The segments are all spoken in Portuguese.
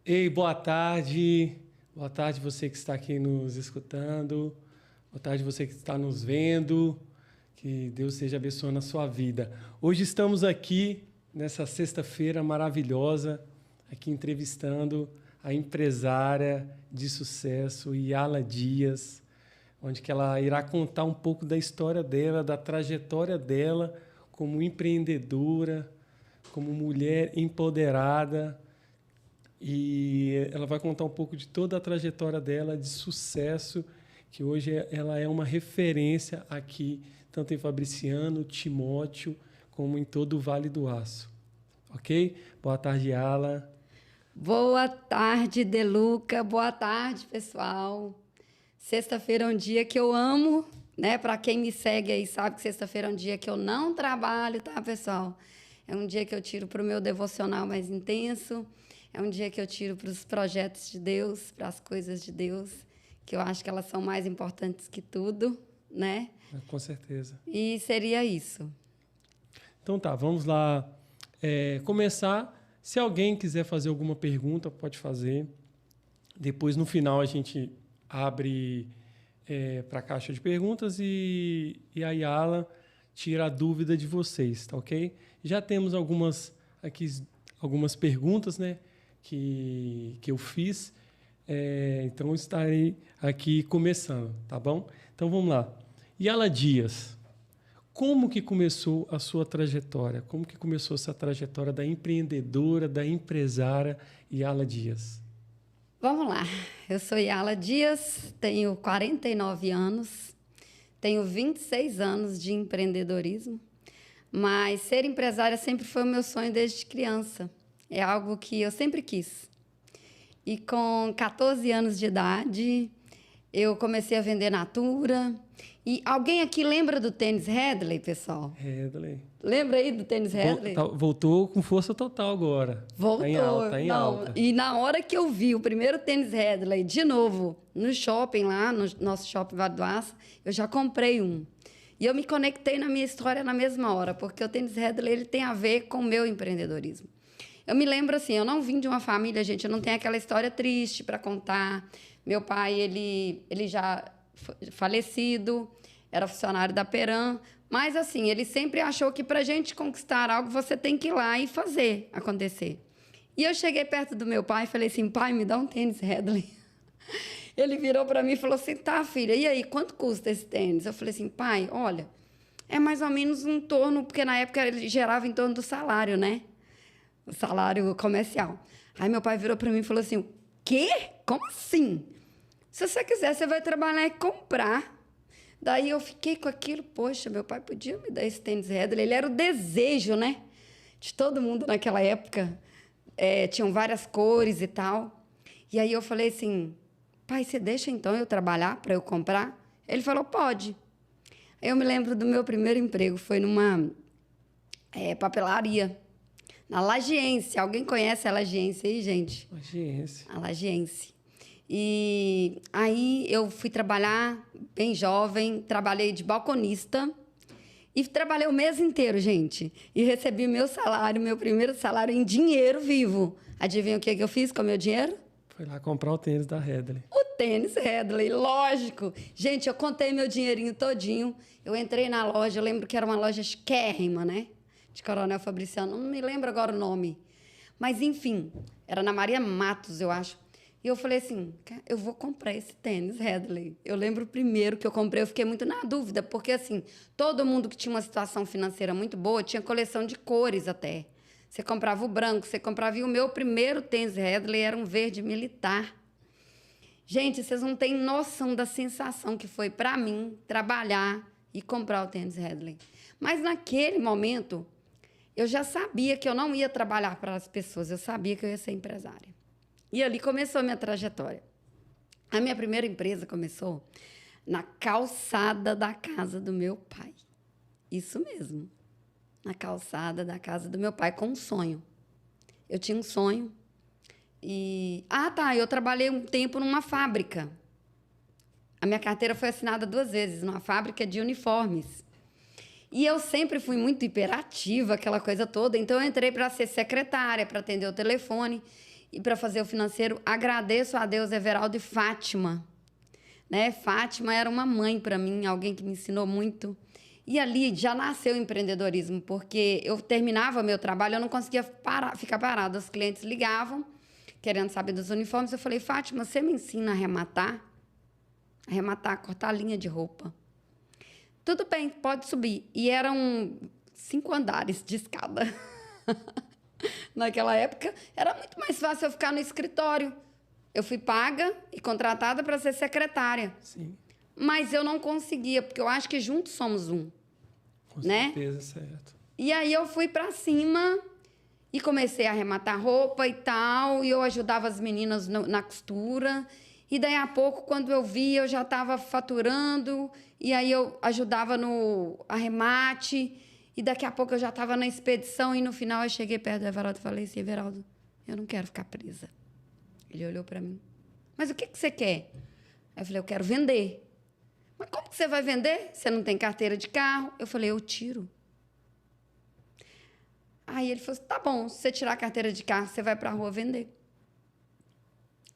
Ei, boa tarde. Boa tarde você que está aqui nos escutando. Boa tarde você que está nos vendo. Que Deus esteja abençoando a sua vida. Hoje estamos aqui nessa sexta-feira maravilhosa, aqui entrevistando a empresária de sucesso, Yala Dias, onde que ela irá contar um pouco da história dela, da trajetória dela como empreendedora, como mulher empoderada. E ela vai contar um pouco de toda a trajetória dela de sucesso, que hoje ela é uma referência aqui, tanto em Fabriciano, Timóteo, como em todo o Vale do Aço. Ok? Boa tarde, Yala. Boa tarde, Deluca. Boa tarde, pessoal. Sexta-feira é um dia que eu amo, né? Para quem me segue aí sabe que sexta-feira é um dia que eu não trabalho, tá, pessoal? É um dia que eu tiro para o meu devocional mais intenso. É um dia que eu tiro para os projetos de Deus, para as coisas de Deus, que eu acho que elas são mais importantes que tudo, né? Com certeza. E seria isso. Então tá, vamos lá começar. Se alguém quiser fazer alguma pergunta, pode fazer. Depois, no final, a gente abre para a caixa de perguntas e a Yala tira a dúvida de vocês, tá ok? Já temos algumas perguntas, né, que eu fiz, então estarei aqui começando, tá bom? Então vamos lá. Yala Dias, como que começou a sua trajetória? Como que começou essa trajetória da empreendedora, da empresária Yala Dias? Vamos lá. Eu sou Yala Dias, tenho 49 anos, tenho 26 anos de empreendedorismo, mas ser empresária sempre foi o meu sonho desde criança. É algo que eu sempre quis. E com 14 anos de idade, eu comecei a vender Natura. E alguém aqui lembra do tênis Headley, pessoal? Headley. Lembra aí do tênis Headley? Voltou com força total agora. Voltou. Tá em alta. E na hora que eu vi o primeiro tênis Headley de novo no shopping lá, no nosso shopping Vale do Aço, eu já comprei um. E eu me conectei na minha história na mesma hora, porque o tênis Headley ele tem a ver com o meu empreendedorismo. Eu me lembro assim, eu não vim de uma família, gente, eu não tenho aquela história triste para contar. Meu pai, ele já falecido, era funcionário da Peram, mas assim, ele sempre achou que para a gente conquistar algo, você tem que ir lá e fazer acontecer. E eu cheguei perto do meu pai e falei assim, pai, me dá um tênis Headley. Ele virou para mim e falou assim, tá, filha, e aí, quanto custa esse tênis? Eu falei assim, pai, olha, é mais ou menos em torno, porque na época ele gerava em torno do salário, né? O salário comercial. Aí meu pai virou para mim e falou assim, o quê? Como assim? Se você quiser, você vai trabalhar e comprar. Daí eu fiquei com aquilo, poxa, meu pai podia me dar esse tênis Headley. Ele era o desejo, né? De todo mundo naquela época. Tinham várias cores e tal. E aí eu falei assim, pai, você deixa então eu trabalhar para eu comprar? Ele falou, pode. Aí eu me lembro do meu primeiro emprego, foi numa papelaria, na Lagiense. Alguém conhece a Lagiense aí, gente? Lagiense. A Lagiense. E aí eu fui trabalhar bem jovem, trabalhei de balconista e trabalhei o mês inteiro, gente. E recebi meu salário, meu primeiro salário em dinheiro vivo. Adivinha o que eu fiz com o meu dinheiro? Foi lá comprar o tênis da Headley. O tênis Headley, lógico. Gente, eu contei meu dinheirinho todinho. Eu entrei na loja, eu lembro que era uma loja chiquérrima, né? De Coronel Fabriciano, não me lembro agora o nome. Mas, enfim, era na Maria Matos, eu acho. E eu falei assim, eu vou comprar esse tênis Headley. Eu lembro primeiro que eu comprei, eu fiquei muito na dúvida, porque assim, todo mundo que tinha uma situação financeira muito boa tinha coleção de cores até. Você comprava o branco, você comprava... E o meu primeiro tênis Headley era um verde militar. Gente, vocês não têm noção da sensação que foi para mim trabalhar e comprar o tênis Headley. Mas naquele momento, eu já sabia que eu não ia trabalhar para as pessoas, eu sabia que eu ia ser empresária. E ali começou a minha trajetória. A minha primeira empresa começou na calçada da casa do meu pai. Isso mesmo. Na calçada da casa do meu pai, com um sonho. Eu tinha um sonho. Eu trabalhei um tempo numa fábrica. A minha carteira foi assinada 2 vezes, numa fábrica de uniformes. E eu sempre fui muito hiperativa, aquela coisa toda. Então, eu entrei para ser secretária, para atender o telefone. e para fazer o financeiro. Agradeço a Deus, Everaldo e Fátima. Né? Fátima era uma mãe para mim, alguém que me ensinou muito. E ali já nasceu o empreendedorismo, porque eu terminava meu trabalho, eu não conseguia ficar parada. Os clientes ligavam, querendo saber dos uniformes. Eu falei, Fátima, você me ensina a arrematar? Arrematar, cortar a linha de roupa. Tudo bem, pode subir. E eram 5 andares de escada. Naquela época, era muito mais fácil eu ficar no escritório. Eu fui paga e contratada para ser secretária. Sim. Mas eu não conseguia, porque eu acho que juntos somos um. Com né? certeza, certo. E aí eu fui para cima e comecei a arrematar roupa e tal. E eu ajudava as meninas na costura. E daí a pouco, quando eu vi, eu já estava faturando. E aí eu ajudava no arremate. E daqui a pouco eu já estava na expedição. E no final eu cheguei perto do Everaldo e falei assim, Everaldo, eu não quero ficar presa. Ele olhou para mim. Mas o que você quer? Aí eu falei, eu quero vender. Mas como que você vai vender? Você não tem carteira de carro? Eu falei, eu tiro. Aí ele falou assim, tá bom, se você tirar a carteira de carro, você vai para a rua vender.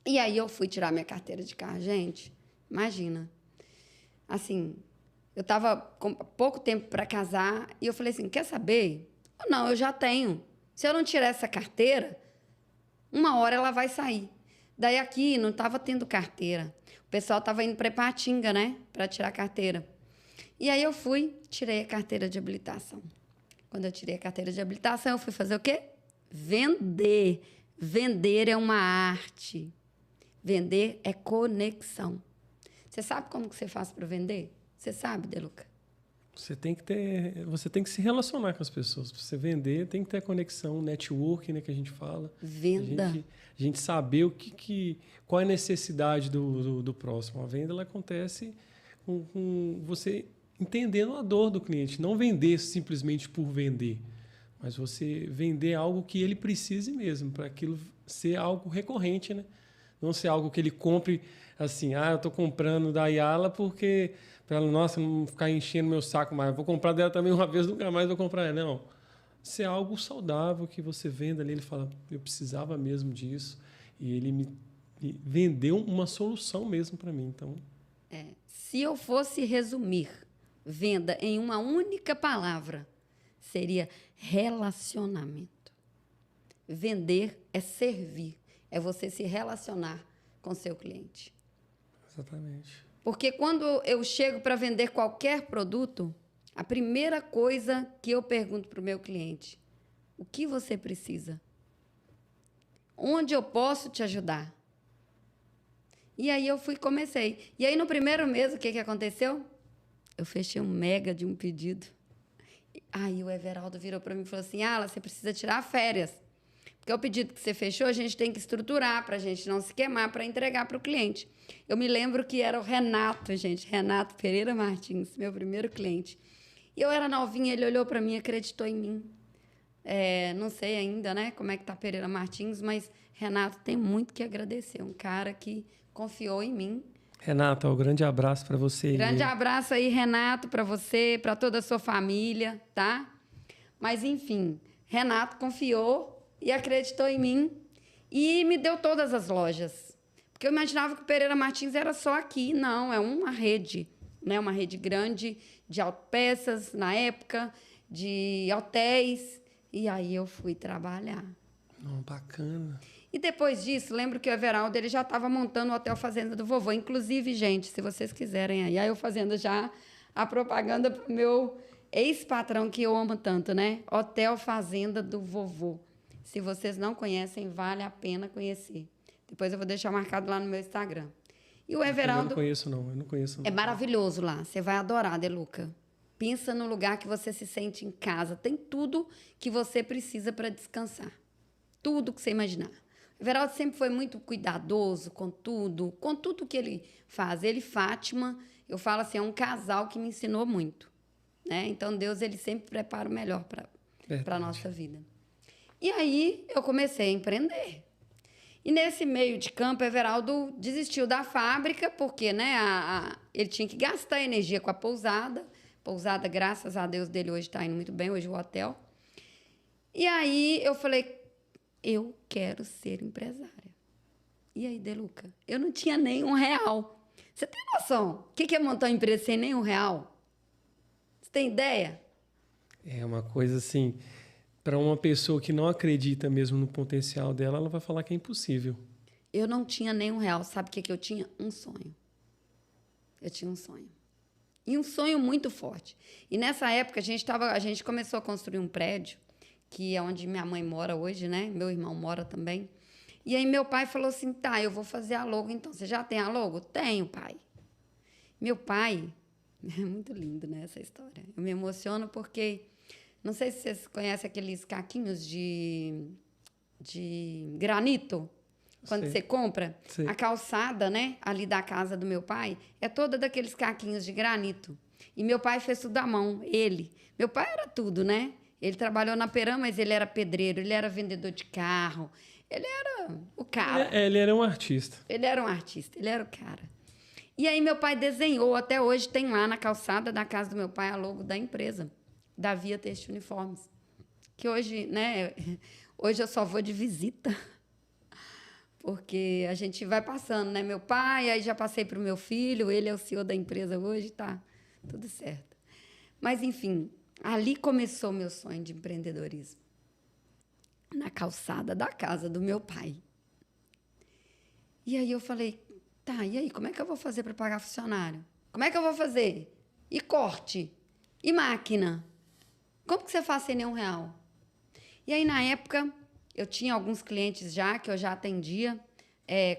E aí eu fui tirar minha carteira de carro. Gente, imagina. Assim, eu estava com pouco tempo para casar e eu falei assim, quer saber? Não, eu já tenho. Se eu não tirar essa carteira, uma hora ela vai sair. Daí aqui não estava tendo carteira. O pessoal estava indo para Ipatinga, né? Para tirar a carteira. E aí eu fui, tirei a carteira de habilitação. Quando eu tirei a carteira de habilitação, eu fui fazer o quê? Vender. Vender é uma arte. Vender é conexão. Você sabe como que você faz para vender? Você sabe, Deluca? Você tem que se relacionar com as pessoas. Para você vender, tem que ter a conexão, network, né, que a gente fala. Venda. A gente saber qual é a necessidade do próximo. A venda ela acontece com você entendendo a dor do cliente. Não vender simplesmente por vender, mas você vender algo que ele precise mesmo, para aquilo ser algo recorrente, né? Não ser algo que ele compre assim, eu estou comprando da Ayala porque, para ela, nossa, não ficar enchendo meu saco mais, vou comprar dela também uma vez, nunca mais vou comprar ela. Não. Ser algo saudável que você venda ali, ele fala, eu precisava mesmo disso, e ele me vendeu uma solução mesmo para mim. Então, se eu fosse resumir venda em uma única palavra, seria relacionamento. Vender é servir, é você se relacionar com seu cliente. exatamente. Porque quando eu chego para vender qualquer produto, a primeira coisa que eu pergunto para o meu cliente, o que você precisa? Onde eu posso te ajudar? E aí eu comecei. E aí no primeiro mês, o que aconteceu? Eu fechei um mega de um pedido. Aí o Everaldo virou para mim e falou assim, você precisa tirar férias. Porque o pedido que você fechou, a gente tem que estruturar para a gente não se queimar, para entregar para o cliente. Eu me lembro que era o Renato, gente, Renato Pereira Martins, meu primeiro cliente. E eu era novinha, ele olhou para mim e acreditou em mim. Não sei ainda, né, como é que tá Pereira Martins, mas Renato tem muito que agradecer. Um cara que confiou em mim. Renato, um grande abraço para você. Grande abraço aí, Renato, para você, para toda a sua família, tá? Mas, enfim, Renato confiou e acreditou em mim e me deu todas as lojas. Porque eu imaginava que o Pereira Martins era só aqui. Não, é uma rede, né? Uma rede grande de autopeças, na época, de hotéis. E aí eu fui trabalhar. Bacana. E depois disso, lembro que o Everaldo ele já estava montando o Hotel Fazenda do Vovô. Inclusive, gente, se vocês quiserem aí o Fazenda já, a propaganda para o meu ex-patrão que eu amo tanto, né? Hotel Fazenda do Vovô. Se vocês não conhecem, vale a pena conhecer. Depois eu vou deixar marcado lá no meu Instagram. E o Everaldo... Eu não conheço. É maravilhoso lá. Você vai adorar, Deluca. Pensa no lugar que você se sente em casa. Tem tudo que você precisa para descansar. Tudo que você imaginar. O Everaldo sempre foi muito cuidadoso com tudo que ele faz. Ele e Fátima, eu falo assim, é um casal que me ensinou muito. Né? Então, Deus ele sempre prepara o melhor para a nossa vida. E aí, eu comecei a empreender. E nesse meio de campo, Everaldo desistiu da fábrica, porque né, ele tinha que gastar energia com a pousada. Pousada, graças a Deus, dele hoje está indo muito bem, hoje o hotel. E aí, eu falei, eu quero ser empresária. E aí, Deluca? Eu não tinha nem R$1. Você tem noção? O que é montar uma empresa sem nem R$1? Você tem ideia? É uma coisa assim, para uma pessoa que não acredita mesmo no potencial dela, ela vai falar que é impossível. Eu não tinha nem R$1. Sabe o que eu tinha? Um sonho. Eu tinha um sonho. E um sonho muito forte. E nessa época, a gente começou a construir um prédio, que é onde minha mãe mora hoje, né? Meu irmão mora também. E aí meu pai falou assim, tá, eu vou fazer a logo então. Você já tem a logo? Tenho, pai. Meu pai, é muito lindo, né, essa história. Eu me emociono porque, não sei se vocês conhecem aqueles caquinhos de granito, quando Sei. você compra. Sei. A calçada, né, ali da casa do meu pai, é toda daqueles caquinhos de granito. E meu pai fez tudo à mão, ele. Meu pai era tudo, né? Ele trabalhou na Peram, mas ele era pedreiro, ele era vendedor de carro. Ele era o cara. Ele era um artista. Ele era um artista, ele era o cara. E aí meu pai desenhou, até hoje tem lá na calçada da casa do meu pai a logo da empresa, da Via Têxtil Uniformes. Que hoje, né, hoje eu só vou de visita. Porque a gente vai passando, né? Meu pai, aí já passei para o meu filho, ele é o CEO da empresa hoje, tá tudo certo. Mas, enfim, ali começou meu sonho de empreendedorismo. Na calçada da casa do meu pai. E aí eu falei, tá, e aí, como é que eu vou fazer para pagar funcionário? Como é que eu vou fazer? E corte? E máquina? Como que você faz sem nenhum R$1? E aí, na época, eu tinha alguns clientes já, que eu já atendia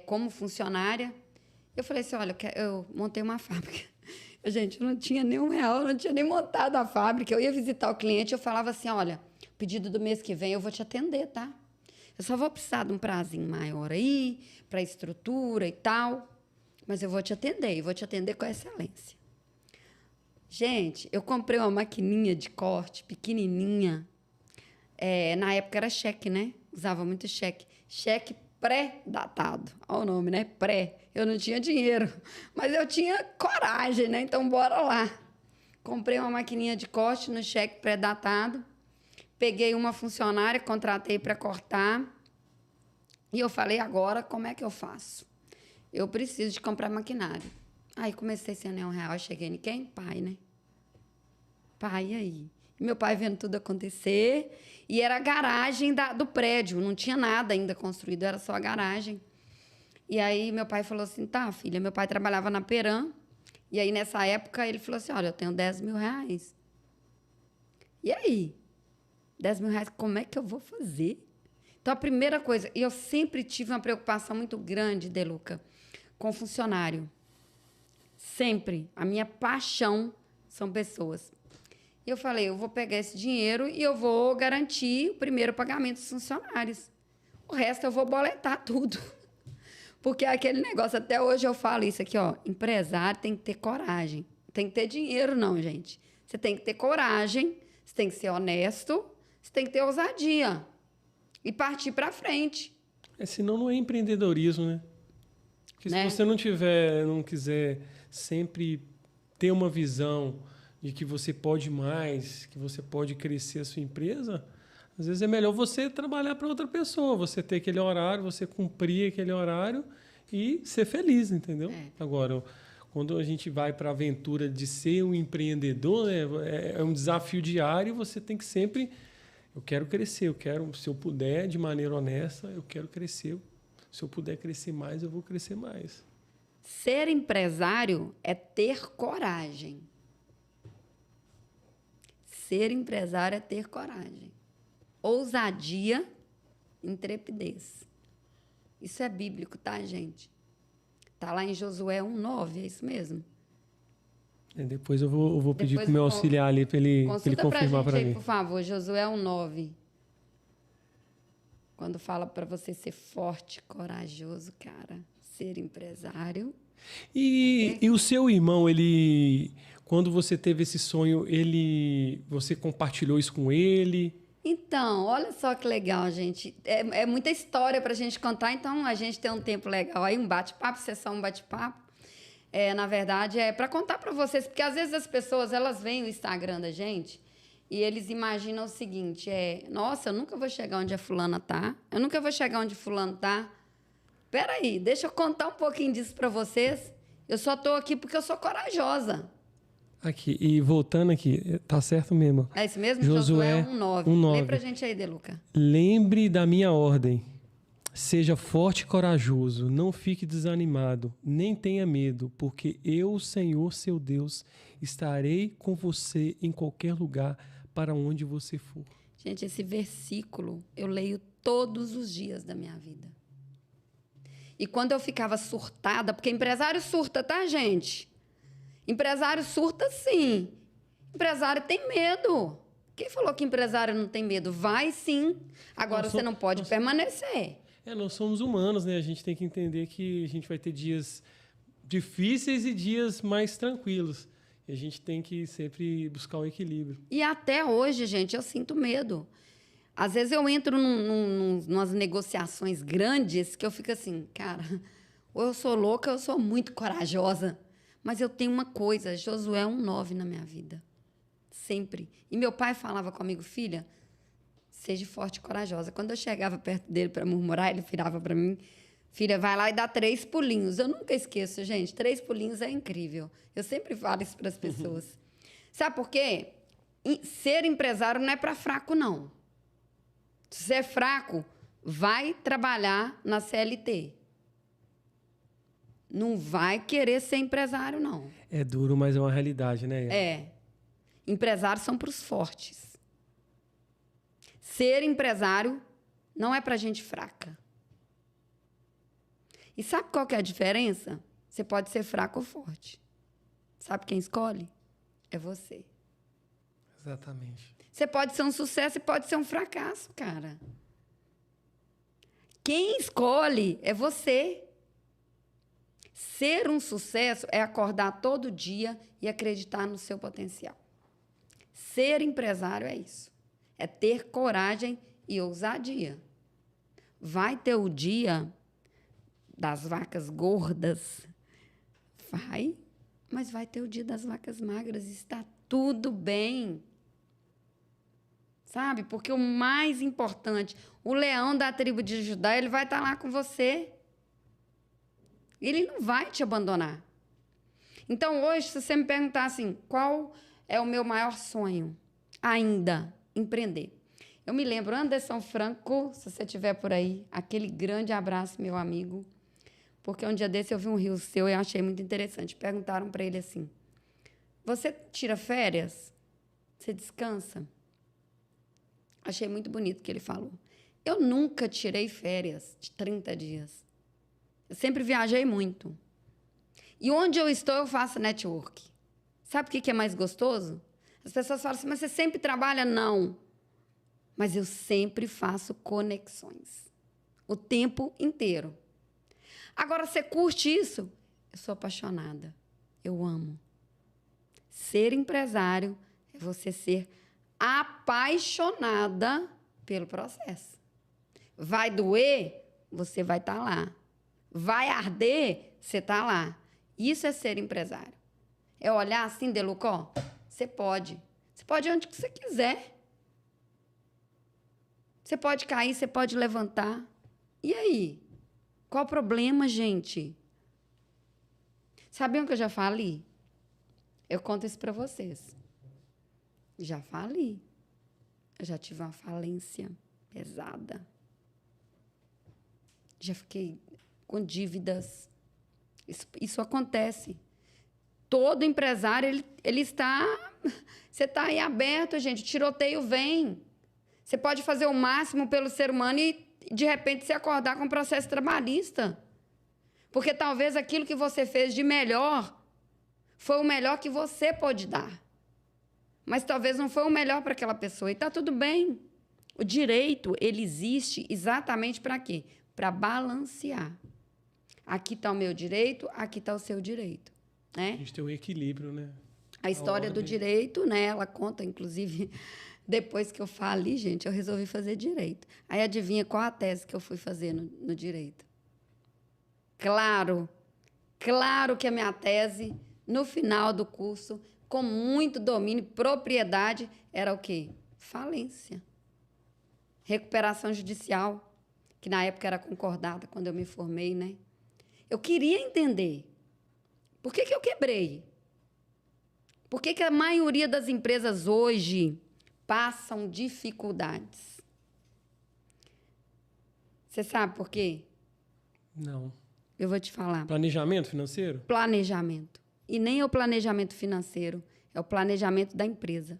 como funcionária. Eu falei assim, olha, eu montei uma fábrica. Gente, eu não tinha nem R$1, eu não tinha nem montado a fábrica. Eu ia visitar o cliente, eu falava assim, olha, pedido do mês que vem eu vou te atender, tá? Eu só vou precisar de um prazinho maior aí, para estrutura e tal, mas eu vou te atender, e vou te atender com excelência. Gente, eu comprei uma maquininha de corte pequenininha. Na época era cheque, né? Usava muito cheque. Cheque pré-datado. Olha o nome, né? Pré. Eu não tinha dinheiro, mas eu tinha coragem, né? Então, bora lá. Comprei uma maquininha de corte no cheque pré-datado. Peguei uma funcionária, contratei para cortar. E eu falei, agora, como é que eu faço? Eu preciso de comprar maquinário. Aí, comecei sem nenhum R$1. Cheguei em quem? Pai, né? Pai, e aí? Meu pai vendo tudo acontecer. E era a garagem do prédio. Não tinha nada ainda construído, era só a garagem. E aí, meu pai falou assim, tá, filha. Meu pai trabalhava na Peram. E aí, nessa época, ele falou assim, olha, eu tenho R$10.000. E aí? R$10.000, como é que eu vou fazer? Então, a primeira coisa... E eu sempre tive uma preocupação muito grande, Deluca, com funcionário. Sempre. A minha paixão são pessoas. E eu falei, eu vou pegar esse dinheiro e eu vou garantir o primeiro pagamento dos funcionários. O resto eu vou boletar tudo. Porque aquele negócio, até hoje eu falo isso aqui, ó. Empresário tem que ter coragem. Tem que ter dinheiro, não, gente. Você tem que ter coragem, você tem que ser honesto, você tem que ter ousadia. E partir para frente. Senão não é empreendedorismo, né? Porque Né? se você não quiser sempre ter uma visão de que você pode mais, que você pode crescer a sua empresa, às vezes é melhor você trabalhar para outra pessoa, você ter aquele horário, você cumprir aquele horário e ser feliz, entendeu? Agora, quando a gente vai para a aventura de ser um empreendedor, né, é um desafio diário, você tem que sempre... Eu quero crescer, se eu puder, de maneira honesta, eu quero crescer. Se eu puder crescer mais, eu vou crescer mais. Ser empresário é ter coragem. Ser empresário é ter coragem. Ousadia, intrepidez. Isso é bíblico, tá, gente? Está lá em Josué 1:9, é isso mesmo? Depois eu vou pedir para o meu auxiliar ali para ele confirmar para mim. Por favor, Josué 1:9. Quando fala para você ser forte, corajoso, cara, ser empresário. E o seu irmão, quando você teve esse sonho, você compartilhou isso com ele? Então, olha só que legal, gente. É muita história para a gente contar, então a gente tem um tempo legal aí, um bate-papo, sessão, um bate-papo. Na verdade, é para contar para vocês, porque às vezes as pessoas, elas veem o Instagram da gente e eles imaginam o seguinte, nossa, eu nunca vou chegar onde a fulana tá, eu nunca vou chegar onde fulano tá. Peraí, deixa eu contar um pouquinho disso para vocês. Eu só tô aqui porque eu sou corajosa. Aqui, e voltando aqui, tá certo mesmo. É isso mesmo? Josué 1:9. 1:9. Lê pra gente aí, Deluca. Lembre da minha ordem. Seja forte e corajoso, não fique desanimado, nem tenha medo, porque eu, o Senhor, seu Deus, estarei com você em qualquer lugar para onde você for. Gente, esse versículo eu leio todos os dias da minha vida. E quando eu ficava surtada, porque empresário surta, tá, gente? Empresário surta, sim. Empresário tem medo. Quem falou que empresário não tem medo? Vai, sim. Agora você não pode permanecer. Nós somos humanos, né? A gente tem que entender que a gente vai ter dias difíceis e dias mais tranquilos. E a gente tem que sempre buscar o equilíbrio. E até hoje, gente, eu sinto medo. Às vezes eu entro numas negociações grandes que eu fico assim, cara, ou eu sou louca ou eu sou muito corajosa. Mas eu tenho uma coisa, Josué 1:9 na minha vida. Sempre. E meu pai falava comigo, filha, seja forte e corajosa. Quando eu chegava perto dele para murmurar, ele virava para mim, filha, vai lá e dá 3 pulinhos. Eu nunca esqueço, gente. 3 pulinhos é incrível. Eu sempre falo isso para as pessoas. Sabe por quê? Ser empresário não é para fraco, não. Se você é fraco, vai trabalhar na CLT. Não vai querer ser empresário, não. É duro, mas é uma realidade, né? Empresários são para os fortes. Ser empresário não é para gente fraca. E sabe qual que é a diferença? Você pode ser fraco ou forte. Sabe quem escolhe? É você. Exatamente. Você pode ser um sucesso e pode ser um fracasso, cara. Quem escolhe é você. Ser um sucesso é acordar todo dia e acreditar no seu potencial. Ser empresário é isso. É ter coragem e ousadia. Vai ter o dia das vacas gordas? Vai, mas vai ter o dia das vacas magras. Está tudo bem. Sabe? Porque o mais importante, o leão da tribo de Judá, ele vai estar lá com você. Ele não vai te abandonar. Então, hoje, se você me perguntar assim, qual é o meu maior sonho? Ainda, empreender. Eu me lembro, Anderson Franco, se você estiver por aí, aquele grande abraço, meu amigo, porque um dia desse eu vi um reel seu e eu achei muito interessante. Perguntaram para ele assim, você tira férias? Você descansa? Achei muito bonito o que ele falou. Eu nunca tirei férias de 30 dias. Eu sempre viajei muito. E onde eu estou, eu faço network. Sabe o que é mais gostoso? As pessoas falam assim, mas você sempre trabalha? Não. Mas eu sempre faço conexões. O tempo inteiro. Agora, você curte isso? Eu sou apaixonada. Eu amo. Ser empresário é você ser apaixonada pelo processo. Vai doer? Você vai estar lá. Vai arder? Você está lá. Isso é ser empresário. É olhar assim, Delucó? Você pode. Você pode onde você quiser. Você pode cair, você pode levantar. E aí? Qual o problema, gente? Sabiam que eu já falei? Eu conto isso para vocês. Já falei. Eu já tive uma falência pesada. Já fiquei com dívidas. Isso acontece. Todo empresário, ele está... Você está aí aberto, gente. O tiroteio vem. Você pode fazer o máximo pelo ser humano e, de repente, se acordar com um processo trabalhista. Porque talvez aquilo que você fez de melhor foi o melhor que você pôde dar. Mas talvez não foi o melhor para aquela pessoa. E está tudo bem. O direito, ele existe exatamente para quê? Para balancear. Aqui está o meu direito, aqui está o seu direito. Né? A gente tem um equilíbrio, né? A história do direito, né? Ela conta, inclusive, depois que eu falei, gente, eu resolvi fazer direito. Aí adivinha qual a tese que eu fui fazer no direito? Claro que a minha tese, no final do curso, com muito domínio, propriedade, era o quê? Falência. Recuperação judicial, que na época era concordada quando eu me formei, né? Eu queria entender por que eu quebrei. Por que a maioria das empresas hoje passam dificuldades? Você sabe por quê? Não. Eu vou te falar. Planejamento financeiro? Planejamento. E nem é o planejamento financeiro, é o planejamento da empresa.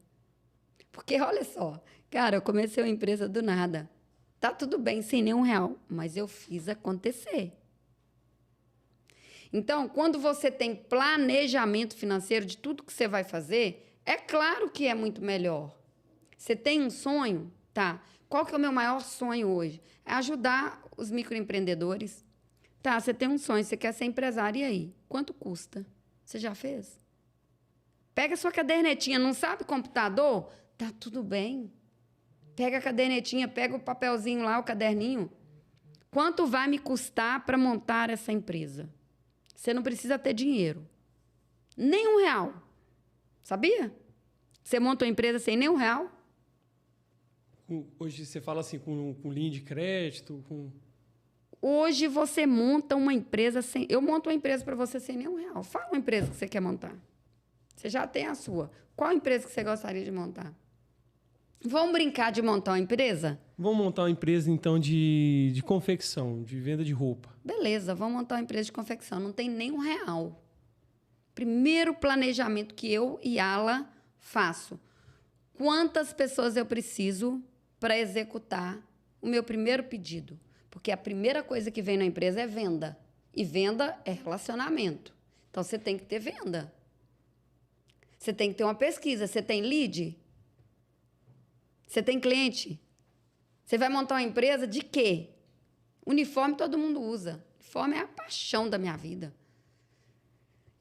Porque, olha só, cara, eu comecei uma empresa do nada. Tá tudo bem, sem nenhum real, mas eu fiz acontecer. Então, quando você tem planejamento financeiro de tudo que você vai fazer, é claro que é muito melhor. Você tem um sonho? Tá. Qual que é o meu maior sonho hoje? É ajudar os microempreendedores. Tá, você tem um sonho, você quer ser empresário, e aí? Quanto custa? Você já fez? Pega a sua cadernetinha, não sabe computador? Tá tudo bem. Pega a cadernetinha, pega o papelzinho lá, o caderninho. Quanto vai me custar para montar essa empresa? Você não precisa ter dinheiro. Nem R$1. Sabia? Você monta uma empresa sem nem R$1. Hoje você fala assim com linha de crédito, com... Hoje você monta uma empresa sem... Eu monto uma empresa para você sem nenhum real. Fala uma empresa que você quer montar. Você já tem a sua. Qual empresa que você gostaria de montar? Vamos brincar de montar uma empresa? Vamos montar uma empresa, então, de confecção, de venda de roupa. Beleza, vamos montar uma empresa de confecção. Não tem nem R$1. Primeiro planejamento que eu e Ala faço. Quantas pessoas eu preciso para executar o meu primeiro pedido? Porque a primeira coisa que vem na empresa é venda. E venda é relacionamento. Então, você tem que ter venda. Você tem que ter uma pesquisa. Você tem lead? Você tem cliente? Você vai montar uma empresa de quê? Uniforme todo mundo usa. Uniforme é a paixão da minha vida.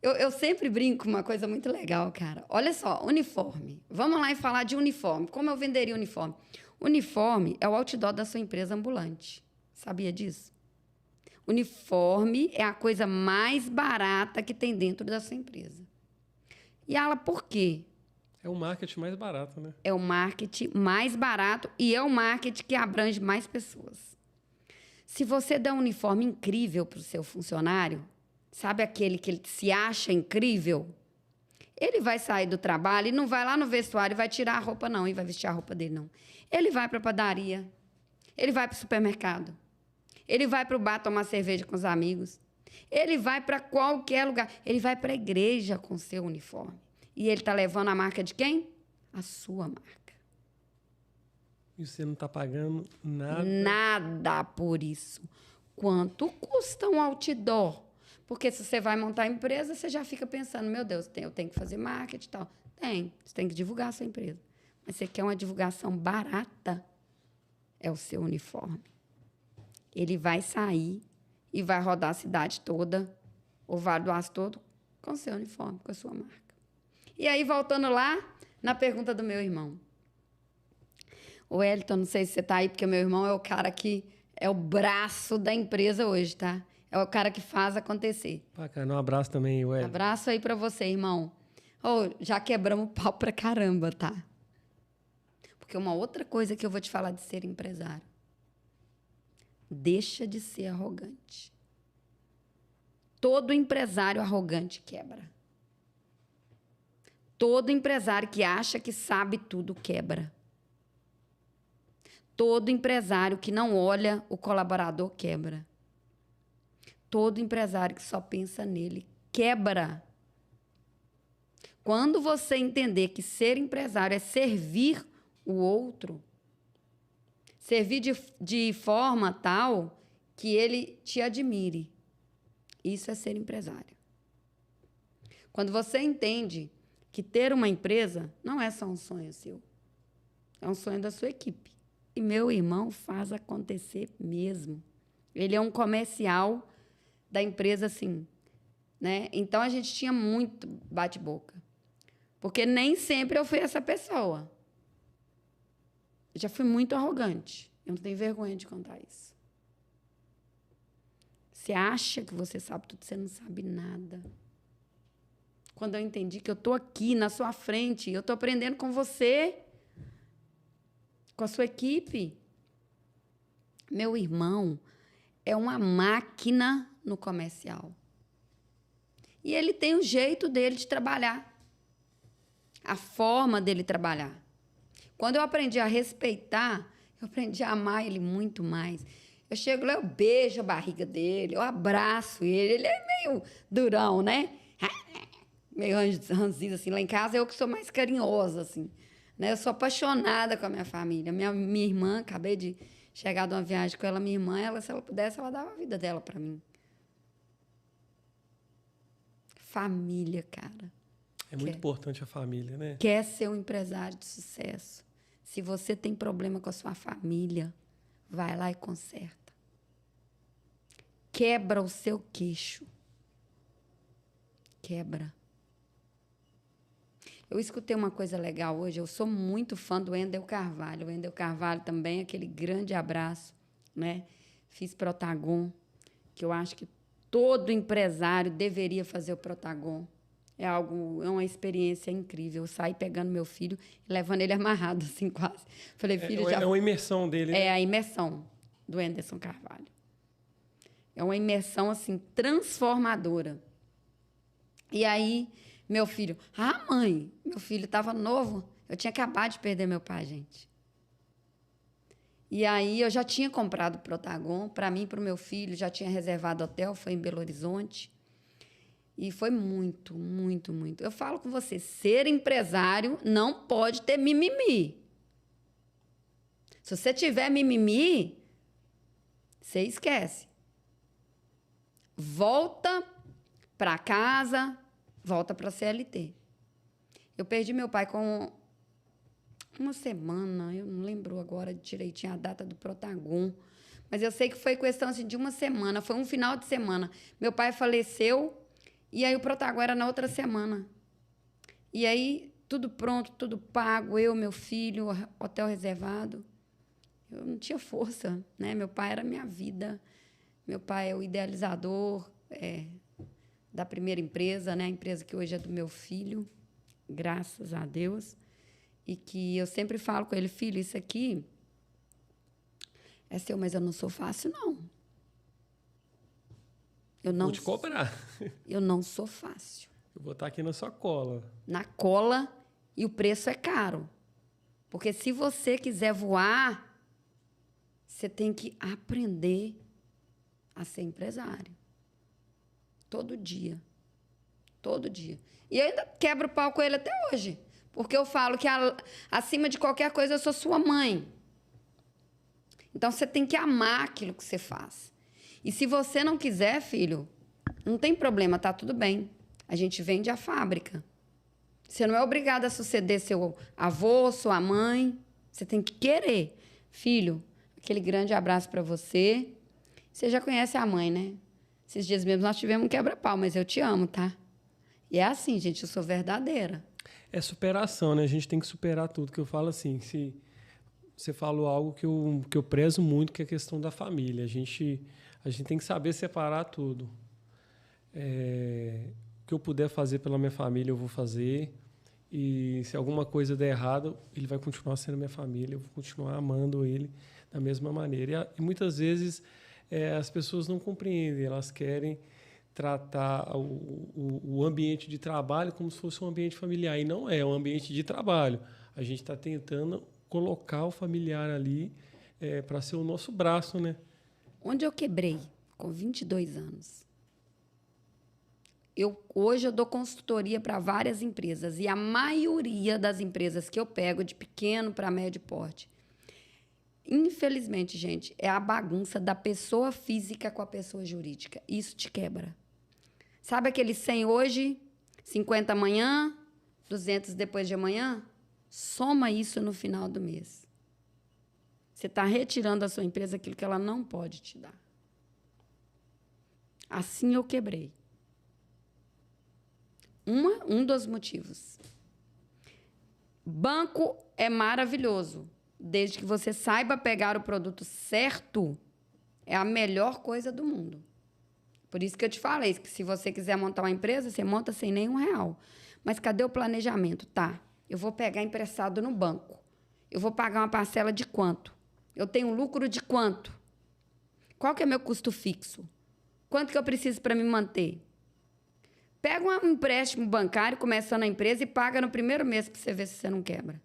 Eu sempre brinco uma coisa muito legal, cara. Olha só, uniforme. Vamos lá e falar de uniforme. Como eu venderia uniforme? Uniforme é o outdoor da sua empresa ambulante. Sabia disso? Uniforme é a coisa mais barata que tem dentro da sua empresa. E Ala, por quê? É o marketing mais barato, né? É o marketing mais barato e é o marketing que abrange mais pessoas. Se você dá um uniforme incrível para o seu funcionário, sabe aquele que ele se acha incrível? Ele vai sair do trabalho e não vai lá no vestuário e vai tirar a roupa, não, e vai vestir a roupa dele, não. Ele vai para a padaria, ele vai para o supermercado, ele vai para o bar tomar cerveja com os amigos, ele vai para qualquer lugar, ele vai para a igreja com seu uniforme. E ele está levando a marca de quem? A sua marca. E você não está pagando nada? Nada por isso. Quanto custa um outdoor? Porque se você vai montar a empresa, você já fica pensando, meu Deus, eu tenho que fazer marketing e tal. Você tem que divulgar a sua empresa. Mas você quer uma divulgação barata? É o seu uniforme. Ele vai sair e vai rodar a cidade toda, o Vale do Aço todo, com o seu uniforme, com a sua marca. E aí, voltando lá, na pergunta do meu irmão. O Wellington, não sei se você está aí, porque o meu irmão é o cara que é o braço da empresa hoje, tá? É o cara que faz acontecer. Bacana, um abraço também, Wellington. Abraço aí para você, irmão. Já quebramos o pau pra caramba, tá? Porque uma outra coisa que eu vou te falar de ser empresário. Deixa de ser arrogante. Todo empresário arrogante quebra. Todo empresário que acha que sabe tudo quebra. Todo empresário que não olha o colaborador quebra. Todo empresário que só pensa nele quebra. Quando você entender que ser empresário é servir o outro, servir de forma tal que ele te admire, isso é ser empresário. Quando você entende que ter uma empresa não é só um sonho seu, é um sonho da sua equipe. E meu irmão faz acontecer mesmo. Ele é um comercial da empresa, assim, né? Então, a gente tinha muito bate-boca. Porque nem sempre eu fui essa pessoa. Eu já fui muito arrogante. Eu não tenho vergonha de contar isso. Você acha que você sabe tudo, você não sabe nada. Quando eu entendi que eu estou aqui na sua frente, eu estou aprendendo com você, com a sua equipe. Meu irmão é uma máquina no comercial. E ele tem o jeito dele de trabalhar, a forma dele trabalhar. Quando eu aprendi a respeitar, eu aprendi a amar ele muito mais. Eu chego lá, eu beijo a barriga dele, eu abraço ele. Ele é meio durão, né? Meio ranzinho, assim. Lá em casa, eu que sou mais carinhosa, assim. Né? Eu sou apaixonada com a minha família. Minha irmã, acabei de chegar de uma viagem com ela, minha irmã, se ela pudesse, ela dava a vida dela para mim. Família, cara. É muito importante a família, né? Quer ser um empresário de sucesso? Se você tem problema com a sua família, vai lá e conserta. Quebra o seu queixo. Quebra. Eu escutei uma coisa legal hoje. Eu sou muito fã do Wendel Carvalho. O Wendel Carvalho também, aquele grande abraço, né? Fiz Protagon, que eu acho que todo empresário deveria fazer o Protagon. É uma experiência incrível. Eu saí pegando meu filho e levando ele amarrado, assim, quase. Falei, filho, é uma imersão dele, né? É a imersão do Anderson Carvalho. É uma imersão, assim, transformadora. E aí, meu filho... mãe, meu filho estava novo. Eu tinha acabado de perder meu pai, gente. E aí, eu já tinha comprado o Protagon para mim e para o meu filho. Já tinha reservado hotel, foi em Belo Horizonte. E foi muito, muito, muito. Eu falo com você, ser empresário não pode ter mimimi. Se você tiver mimimi, você esquece. Volta para casa, volta para a CLT. Eu perdi meu pai com uma semana, eu não lembro agora direitinho a data do Protagon, mas eu sei que foi questão assim, de uma semana, foi um final de semana. Meu pai faleceu. E aí o Protagon era na outra semana. E aí, tudo pronto, tudo pago, eu, meu filho, hotel reservado. Eu não tinha força, né? Meu pai era minha vida. Meu pai é o idealizador da primeira empresa, né? A empresa que hoje é do meu filho, graças a Deus. E que eu sempre falo com ele, filho, isso aqui é seu, mas eu não sou fácil, não. Vou te cobrar. Eu não sou fácil. Eu vou estar aqui na sua cola. Na cola, e o preço é caro. Porque se você quiser voar, você tem que aprender a ser empresário. Todo dia. Todo dia. E eu ainda quebro o pau com ele até hoje. Porque eu falo que, acima de qualquer coisa, eu sou sua mãe. Então, você tem que amar aquilo que você faz. E se você não quiser, filho, não tem problema, tá tudo bem. A gente vende a fábrica. Você não é obrigado a suceder seu avô, sua mãe. Você tem que querer. Filho, aquele grande abraço para você. Você já conhece a mãe, né? Esses dias mesmo nós tivemos um quebra-pau, mas eu te amo, tá? E é assim, gente, eu sou verdadeira. É superação, né? A gente tem que superar tudo. Que eu falo assim, se você falou algo que eu prezo muito, que é a questão da família. A gente tem que saber separar tudo. O que eu puder fazer pela minha família, eu vou fazer. E se alguma coisa der errado, ele vai continuar sendo minha família. Eu vou continuar amando ele da mesma maneira. E muitas vezes as pessoas não compreendem. Elas querem tratar o ambiente de trabalho como se fosse um ambiente familiar. E não é um ambiente de trabalho. A gente está tentando colocar o familiar ali para ser o nosso braço, né? Onde eu quebrei, com 22 anos. Hoje eu dou consultoria para várias empresas. E a maioria das empresas que eu pego, de pequeno para médio porte, infelizmente, gente, é a bagunça da pessoa física com a pessoa jurídica. Isso te quebra. Sabe aquele 100 hoje, 50 amanhã, 200 depois de amanhã? Soma isso no final do mês. Você está retirando da sua empresa aquilo que ela não pode te dar. Assim eu quebrei. Um dos motivos. Banco é maravilhoso. Desde que você saiba pegar o produto certo, é a melhor coisa do mundo. Por isso que eu te falei, que se você quiser montar uma empresa, você monta sem nenhum real. Mas cadê o planejamento? Tá, eu vou pegar emprestado no banco. Eu vou pagar uma parcela de quanto? Eu tenho lucro de quanto? Qual que é meu custo fixo? Quanto que eu preciso para me manter? Pega um empréstimo bancário, começando a empresa, e paga no primeiro mês para você ver se você não quebra.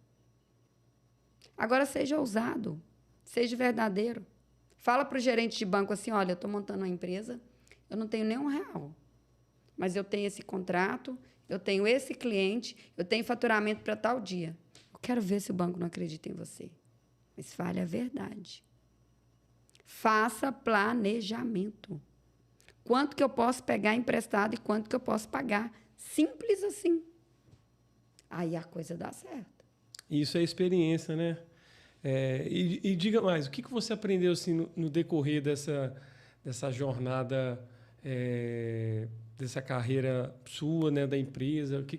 Agora, seja ousado. Seja verdadeiro. Fala para o gerente de banco assim, olha, eu estou montando uma empresa, eu não tenho nenhum real, mas eu tenho esse contrato, eu tenho esse cliente, eu tenho faturamento para tal dia. Eu quero ver se o banco não acredita em você. Mas fale a verdade. Faça planejamento. Quanto que eu posso pegar emprestado e quanto que eu posso pagar. Simples assim. Aí a coisa dá certo. Isso é experiência, né? E diga mais, o que você aprendeu assim, no decorrer dessa jornada, dessa carreira sua, né, da empresa? O que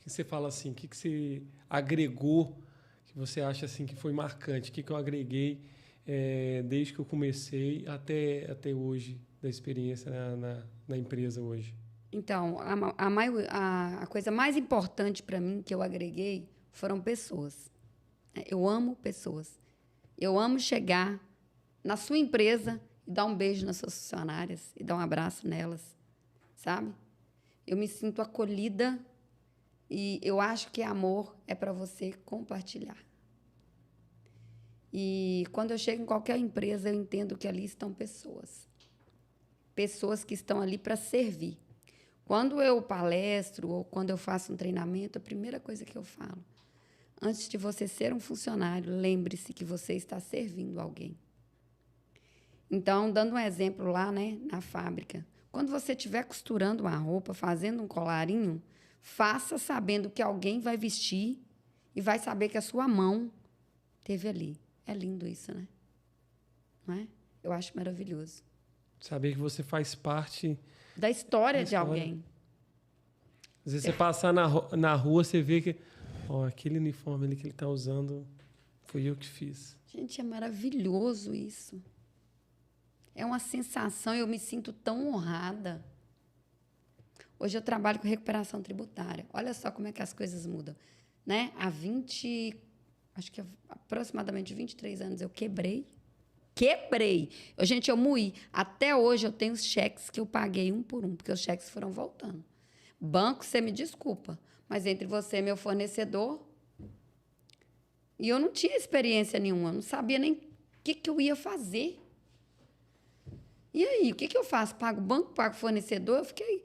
você fala assim? O que você agregou que você acha assim, que foi marcante? O que eu agreguei desde que eu comecei até hoje, da experiência na empresa hoje? Então, a coisa mais importante para mim que eu agreguei foram pessoas. Eu amo pessoas. Eu amo chegar na sua empresa e dar um beijo nas suas funcionárias e dar um abraço nelas, sabe? Eu me sinto acolhida e eu acho que amor é para você compartilhar. E quando eu chego em qualquer empresa, eu entendo que ali estão pessoas. Pessoas que estão ali para servir. Quando eu palestro ou quando eu faço um treinamento, a primeira coisa que eu falo, antes de você ser um funcionário, lembre-se que você está servindo alguém. Então, dando um exemplo lá, né, na fábrica, quando você estiver costurando uma roupa, fazendo um colarinho, faça sabendo que alguém vai vestir e vai saber que a sua mão teve ali. É lindo isso, né? Não é? Eu acho maravilhoso. Saber que você faz parte da história de alguém. Às vezes você passar na rua, você vê que aquele uniforme ali que ele está usando foi eu que fiz. Gente, é maravilhoso isso. É uma sensação, eu me sinto tão honrada. Hoje eu trabalho com recuperação tributária. Olha só como é que as coisas mudam. Né? Há acho que aproximadamente 23 anos eu quebrei. Gente, eu moí. Até hoje eu tenho os cheques que eu paguei um por um, porque os cheques foram voltando. Banco, você me desculpa, mas entre você e meu fornecedor, e eu não tinha experiência nenhuma, não sabia nem o que eu ia fazer. E aí, o que eu faço? Pago o banco, pago o fornecedor? Eu fiquei...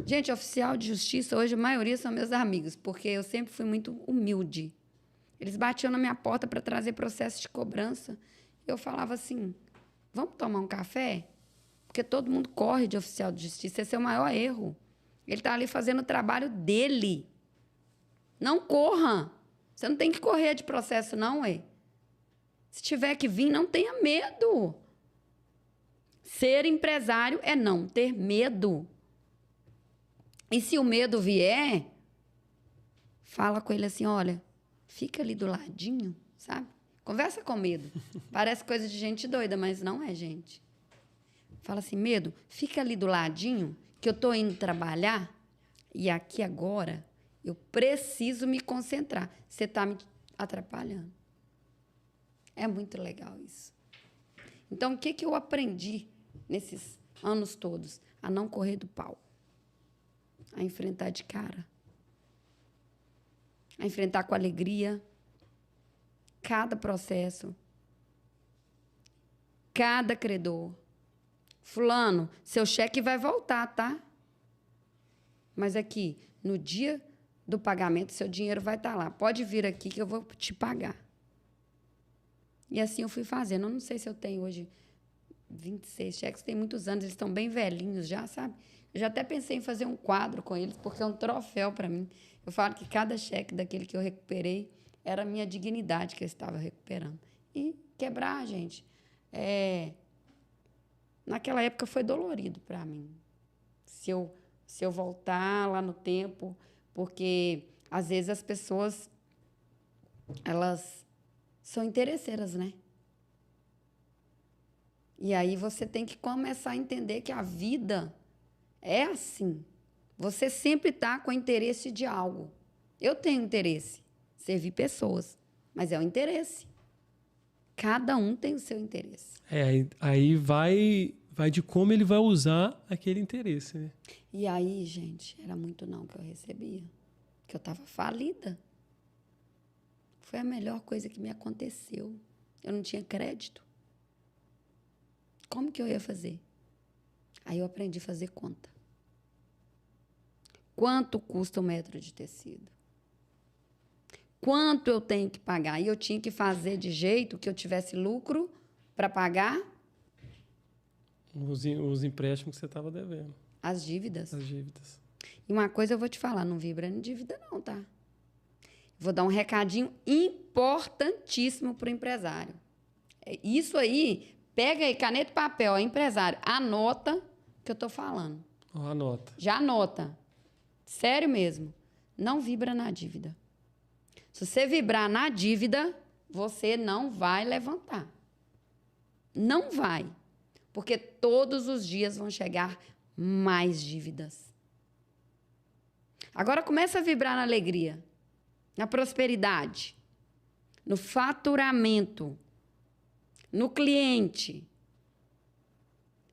Gente, oficial de justiça, hoje a maioria são meus amigos, porque eu sempre fui muito humilde. Eles batiam na minha porta para trazer processo de cobrança. Eu falava assim, vamos tomar um café? Porque todo mundo corre de oficial de justiça. Esse é o maior erro. Ele está ali fazendo o trabalho dele. Não corra. Você não tem que correr de processo, não, ué. Se tiver que vir, não tenha medo. Ser empresário é não ter medo. E se o medo vier, fala com ele assim, olha, fica ali do ladinho, sabe? Conversa com medo. Parece coisa de gente doida, mas não é, gente. Fala assim, medo, fica ali do ladinho, que eu estou indo trabalhar e aqui agora eu preciso me concentrar. Você está me atrapalhando. É muito legal isso. Então, o que eu aprendi nesses anos todos? A não correr do pau. A enfrentar de cara. A enfrentar com alegria cada processo, cada credor. Fulano, seu cheque vai voltar, tá? Mas aqui, no dia do pagamento, seu dinheiro vai estar lá. Pode vir aqui que eu vou te pagar. E assim eu fui fazendo. Eu não sei se eu tenho hoje 26 cheques, tem muitos anos, eles estão bem velhinhos já, sabe? Eu já até pensei em fazer um quadro com eles, porque é um troféu para mim. Eu falo que cada cheque daquele que eu recuperei era a minha dignidade que eu estava recuperando. E quebrar, gente, naquela época foi dolorido para mim. Se eu voltar lá no tempo, porque às vezes as pessoas, elas são interesseiras, né? E aí você tem que começar a entender que a vida é assim. Você sempre está com interesse de algo. Eu tenho interesse, servir pessoas, mas é o interesse. Cada um tem o seu interesse. Aí vai de como ele vai usar aquele interesse, né? E aí, gente, era muito não que eu recebia. Que eu estava falida. Foi a melhor coisa que me aconteceu. Eu não tinha crédito. Como que eu ia fazer? Aí eu aprendi a fazer conta. Quanto custa um metro de tecido? Quanto eu tenho que pagar? E eu tinha que fazer de jeito que eu tivesse lucro para pagar Os empréstimos que você estava devendo. as dívidas. As dívidas. E uma coisa eu vou te falar, não vibra em dívida não, tá? Vou dar um recadinho importantíssimo para o empresário. Isso aí, pega aí, caneta e papel, ó, empresário, anota o que eu estou falando. Ó, anota. Já anota. Sério mesmo. Não vibra na dívida. Se você vibrar na dívida, você não vai levantar. Não vai. Porque todos os dias vão chegar mais dívidas. Agora começa a vibrar na alegria, na prosperidade, no faturamento, no cliente.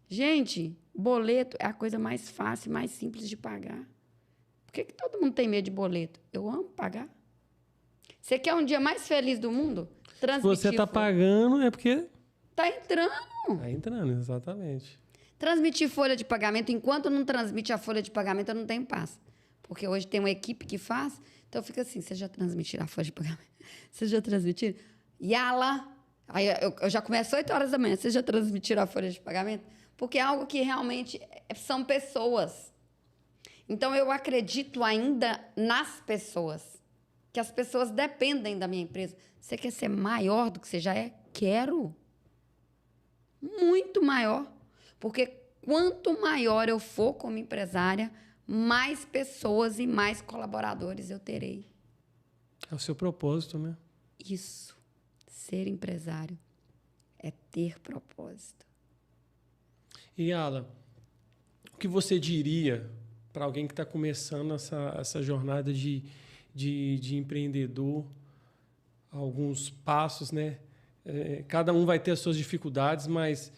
Gente, boleto é a coisa mais fácil, mais simples de pagar. Por que todo mundo tem medo de boleto? Eu amo pagar. Você quer um dia mais feliz do mundo? Se você está pagando, é porque... Tá entrando. Tá entrando, exatamente. Transmitir folha de pagamento, enquanto não transmite a folha de pagamento, eu não tenho paz. Porque hoje tem uma equipe que faz, então fica assim, você já transmitiram a folha de pagamento? Você já transmitiram? Yala! Aí eu já começo às 8 horas da manhã, vocês já transmitiram a folha de pagamento? Porque é algo que realmente são pessoas. Então, eu acredito ainda nas pessoas. Que as pessoas dependem da minha empresa. Você quer ser maior do que você já é? Quero. Muito maior. Porque quanto maior eu for como empresária, mais pessoas e mais colaboradores eu terei. É o seu propósito, né? Isso. Ser empresário é ter propósito. E, Ala, o que você diria para alguém que está começando essa jornada de empreendedor? Alguns passos, né? Cada um vai ter as suas dificuldades, mas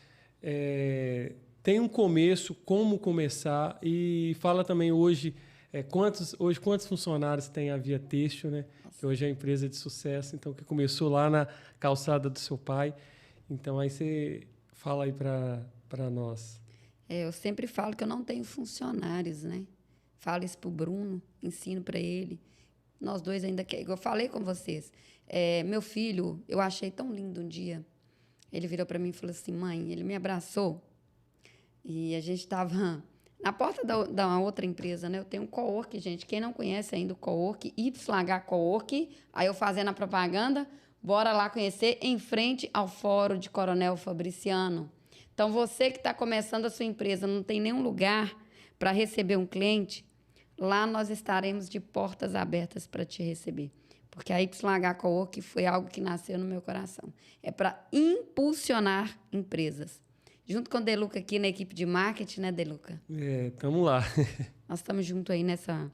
tem um começo, como começar, e fala também hoje quantos funcionários tem a Via Têxtil, né? Que hoje é uma empresa de sucesso, então que começou lá na calçada do seu pai. Então aí você fala aí para nós. Eu sempre falo que eu não tenho funcionários, né? Falo isso pro Bruno, ensino para ele. Nós dois ainda queremos. Eu falei com vocês. Meu filho, eu achei tão lindo um dia. Ele virou para mim e falou assim, mãe, ele me abraçou. E a gente estava na porta da outra empresa, né? Eu tenho um cowork, gente. Quem não conhece ainda o cowork, YH Cowork, aí eu fazendo a propaganda, bora lá conhecer, em frente ao Fórum de Coronel Fabriciano. Então, você que está começando a sua empresa, não tem nenhum lugar para receber um cliente, lá nós estaremos de portas abertas para te receber. Porque a YH Cowork foi algo que nasceu no meu coração. É para impulsionar empresas. Junto com a Deluca aqui na equipe de marketing, né, Deluca? Estamos lá. Nós estamos juntos aí nessa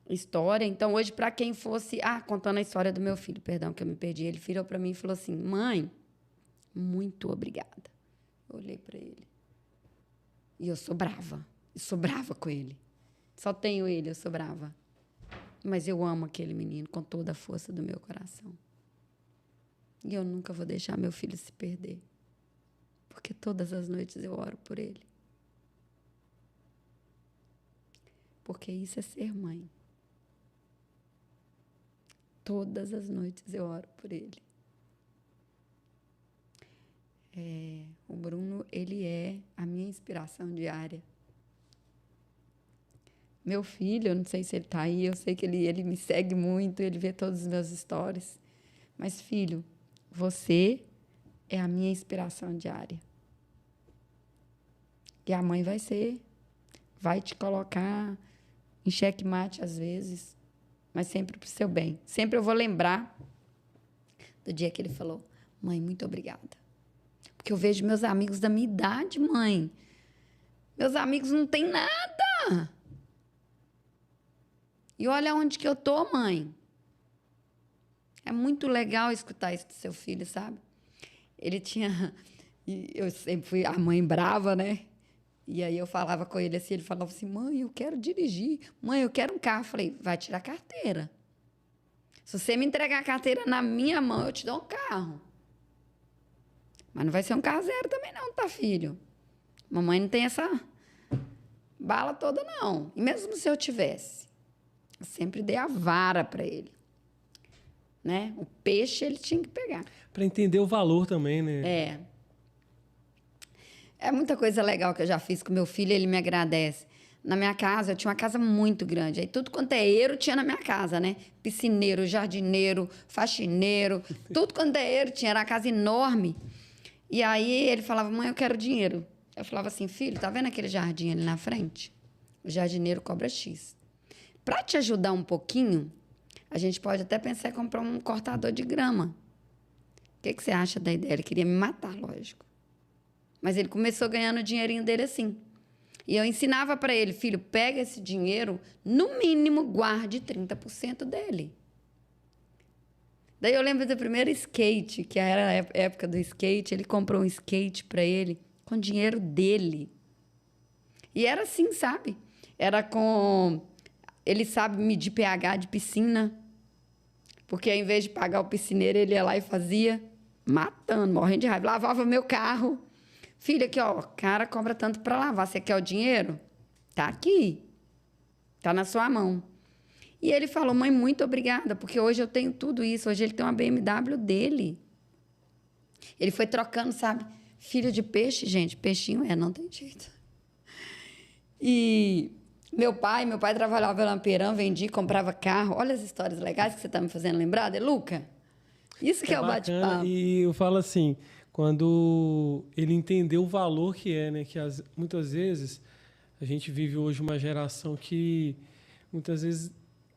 história. Então, hoje, para quem fosse... contando a história do meu filho, perdão, que eu me perdi. Ele virou para mim e falou assim, mãe, muito obrigada. Eu olhei para ele. E eu sou brava. Eu sou brava com ele. Só tenho ele, eu sou brava. Mas eu amo aquele menino com toda a força do meu coração. E eu nunca vou deixar meu filho se perder. Porque todas as noites eu oro por ele. Porque isso é ser mãe. Todas as noites eu oro por ele. O Bruno, ele é a minha inspiração diária. Meu filho, eu não sei se ele está aí, eu sei que ele me segue muito, ele vê todos os meus stories. Mas, filho, você é a minha inspiração diária. E a mãe vai te colocar em xeque-mate às vezes, mas sempre para o seu bem. Sempre eu vou lembrar do dia que ele falou, mãe, muito obrigada. Porque eu vejo meus amigos da minha idade, mãe. Meus amigos não têm nada. E olha onde que eu tô, mãe. É muito legal escutar isso do seu filho, sabe? Ele tinha... Eu sempre fui a mãe brava, né? E aí eu falava com ele assim, ele falava assim, mãe, eu quero dirigir. Mãe, eu quero um carro. Eu falei, vai tirar a carteira. Se você me entregar a carteira na minha mão, eu te dou um carro. Mas não vai ser um carro zero também não, tá, filho? Mamãe não tem essa bala toda, não. E mesmo se eu tivesse, eu sempre dei a vara para ele. Né? O peixe ele tinha que pegar. Para entender o valor também, né? É muita coisa legal que eu já fiz com meu filho, ele me agradece. Na minha casa, eu tinha uma casa muito grande. Aí tudo quanto é eiro tinha na minha casa, né? Piscineiro, jardineiro, faxineiro, tudo quanto é eiro tinha. Era uma casa enorme. E aí ele falava, mãe, eu quero dinheiro. Eu falava assim, filho, tá vendo aquele jardim ali na frente? O jardineiro cobra X. Para te ajudar um pouquinho, a gente pode até pensar em comprar um cortador de grama. O que você acha da ideia? Ele queria me matar, lógico. Mas ele começou ganhando o dinheirinho dele assim. E eu ensinava para ele, filho, pega esse dinheiro, no mínimo guarde 30% dele. Daí eu lembro do primeiro skate, que era a época do skate, ele comprou um skate para ele com dinheiro dele. E era assim, sabe? Era com... Ele sabe medir pH de piscina, porque ao invés de pagar o piscineiro, ele ia lá e fazia, matando, morrendo de raiva. Lavava meu carro. Filha, aqui, ó, o cara cobra tanto para lavar. Você quer o dinheiro? Tá aqui. Tá na sua mão. E ele falou, mãe, muito obrigada, porque hoje eu tenho tudo isso. Hoje ele tem uma BMW dele. Ele foi trocando, sabe? Filho de peixe, gente, peixinho não tem jeito. E meu pai trabalhava na Lampeirão, vendia, comprava carro. Olha as histórias legais que você está me fazendo lembrar, de Luca. Isso que é o bate-papo. E eu falo assim, quando ele entendeu o valor que é, né? Que muitas vezes a gente vive hoje uma geração que muitas vezes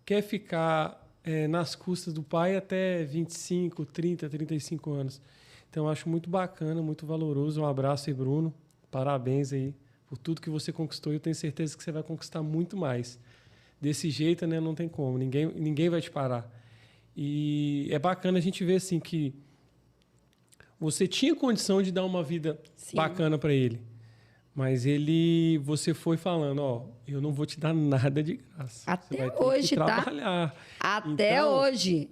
quer ficar nas custas do pai até 25, 30, 35 anos. Então, eu acho muito bacana, muito valoroso. Um abraço aí, Bruno. Parabéns aí por tudo que você conquistou. Eu tenho certeza que você vai conquistar muito mais. Desse jeito, né, não tem como. Ninguém vai te parar. E é bacana a gente ver assim, que você tinha condição de dar uma vida bacana para ele. Mas você foi falando, ó, eu não vou te dar nada de graça. Até hoje, tá? Trabalhar. Até hoje.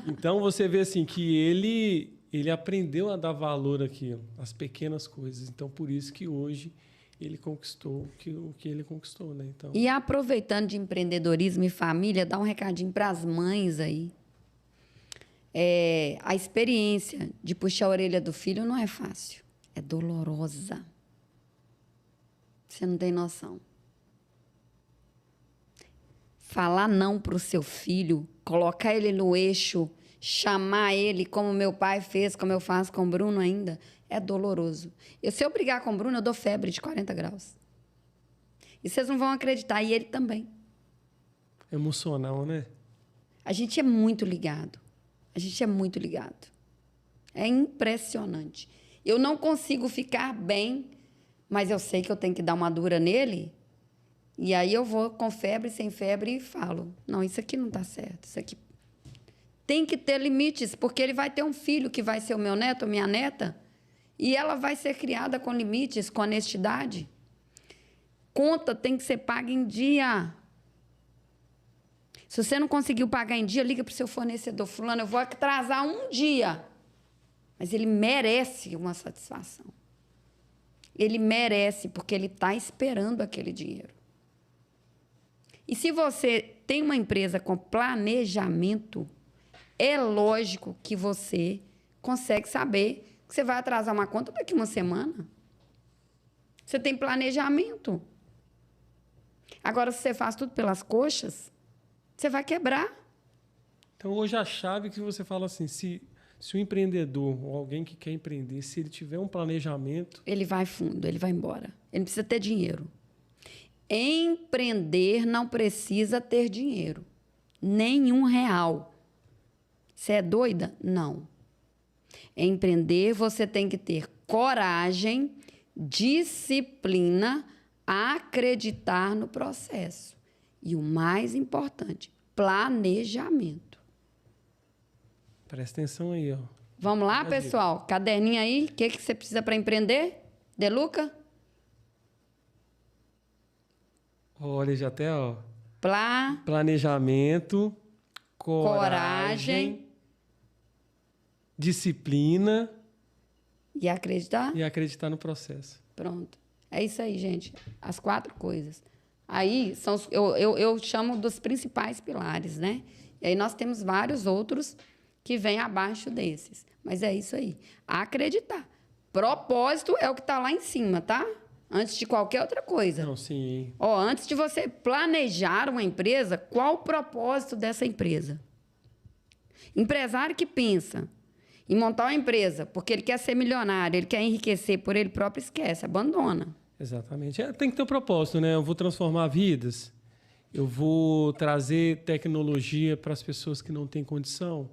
Então, você vê assim que ele aprendeu a dar valor àquilo, às pequenas coisas. Então, por isso que hoje ele conquistou o que ele conquistou, né? Então... E aproveitando de empreendedorismo e família, dá um recadinho para as mães aí. A experiência de puxar a orelha do filho não é fácil. É dolorosa. Você não tem noção. Falar não para o seu filho, colocar ele no eixo, chamar ele como meu pai fez, como eu faço com o Bruno ainda, é doloroso. Se eu brigar com o Bruno, eu dou febre de 40 graus. E vocês não vão acreditar, e ele também. Emocional, né? A gente é muito ligado. A gente é muito ligado. É impressionante. Eu não consigo ficar bem, mas eu sei que eu tenho que dar uma dura nele. E aí eu vou com febre, sem febre e falo, não, isso aqui não está certo. Isso aqui tem que ter limites, porque ele vai ter um filho que vai ser o meu neto, minha neta, e ela vai ser criada com limites, com honestidade. Conta tem que ser paga em dia. Se você não conseguiu pagar em dia, liga para o seu fornecedor. Fulano, eu vou atrasar um dia. Mas ele merece uma satisfação. Ele merece, porque ele está esperando aquele dinheiro. E se você tem uma empresa com planejamento, é lógico que você consegue saber que você vai atrasar uma conta daqui a uma semana. Você tem planejamento. Agora, se você faz tudo pelas coxas, você vai quebrar. Então, hoje a chave que você fala assim, se o empreendedor ou alguém que quer empreender, se ele tiver um planejamento... Ele vai fundo, ele vai embora. Ele não precisa ter dinheiro. Empreender não precisa ter dinheiro. Nenhum real. Você é doida? Não. Empreender, você tem que ter coragem, disciplina, acreditar no processo. E o mais importante, planejamento. Presta atenção aí, ó. Vamos lá, pessoal? Caderninho aí. O que você precisa para empreender? Deluca? Olha, já até, ó. Planejamento, Planejamento, coragem, disciplina e acreditar? e acreditar no processo. Pronto. É isso aí, gente. As 4 coisas. Aí, eu chamo dos principais pilares, né? E aí nós temos vários outros que vêm abaixo desses. Mas é isso aí. Acreditar. Propósito é o que está lá em cima, tá? Antes de qualquer outra coisa. Não, sim. Ó, antes de você planejar uma empresa, qual o propósito dessa empresa? Empresário que pensa em montar uma empresa porque ele quer ser milionário, ele quer enriquecer por ele próprio, esquece, abandona. Exatamente. Tem que ter um propósito, né? Eu vou transformar vidas, eu vou trazer tecnologia para as pessoas que não têm condição.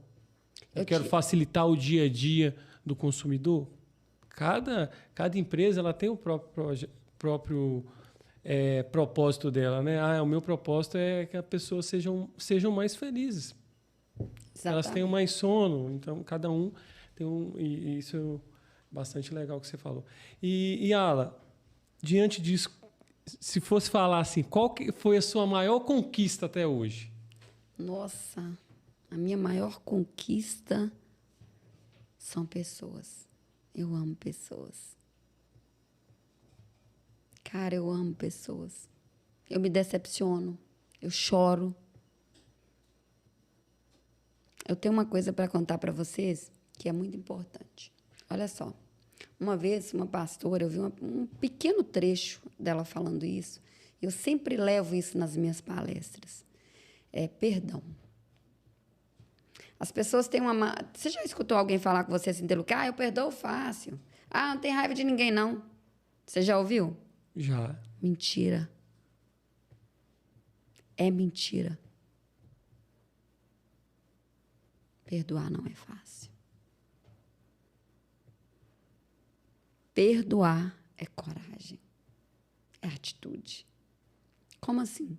Eu quero facilitar o dia a dia do consumidor. Cada empresa ela tem o próprio propósito dela, né? O meu propósito é que as pessoas sejam mais felizes. Exatamente. Elas tenham mais sono. Então, cada um tem um... E isso é bastante legal que você falou. E Ala, diante disso, se fosse falar assim, qual que foi a sua maior conquista até hoje? Nossa, a minha maior conquista são pessoas. Eu amo pessoas. Cara, eu amo pessoas. Eu me decepciono. Eu choro. Eu tenho uma coisa para contar para vocês que é muito importante. Olha só. Uma vez, uma pastora, eu vi um pequeno trecho dela falando isso. Eu sempre levo isso nas minhas palestras. É perdão. As pessoas têm uma... Você já escutou alguém falar com você assim, Deluca? Eu perdoo fácil. Não tem raiva de ninguém, não. Você já ouviu? Já. Mentira. É mentira. Perdoar não é fácil. Perdoar é coragem. É atitude. Como assim?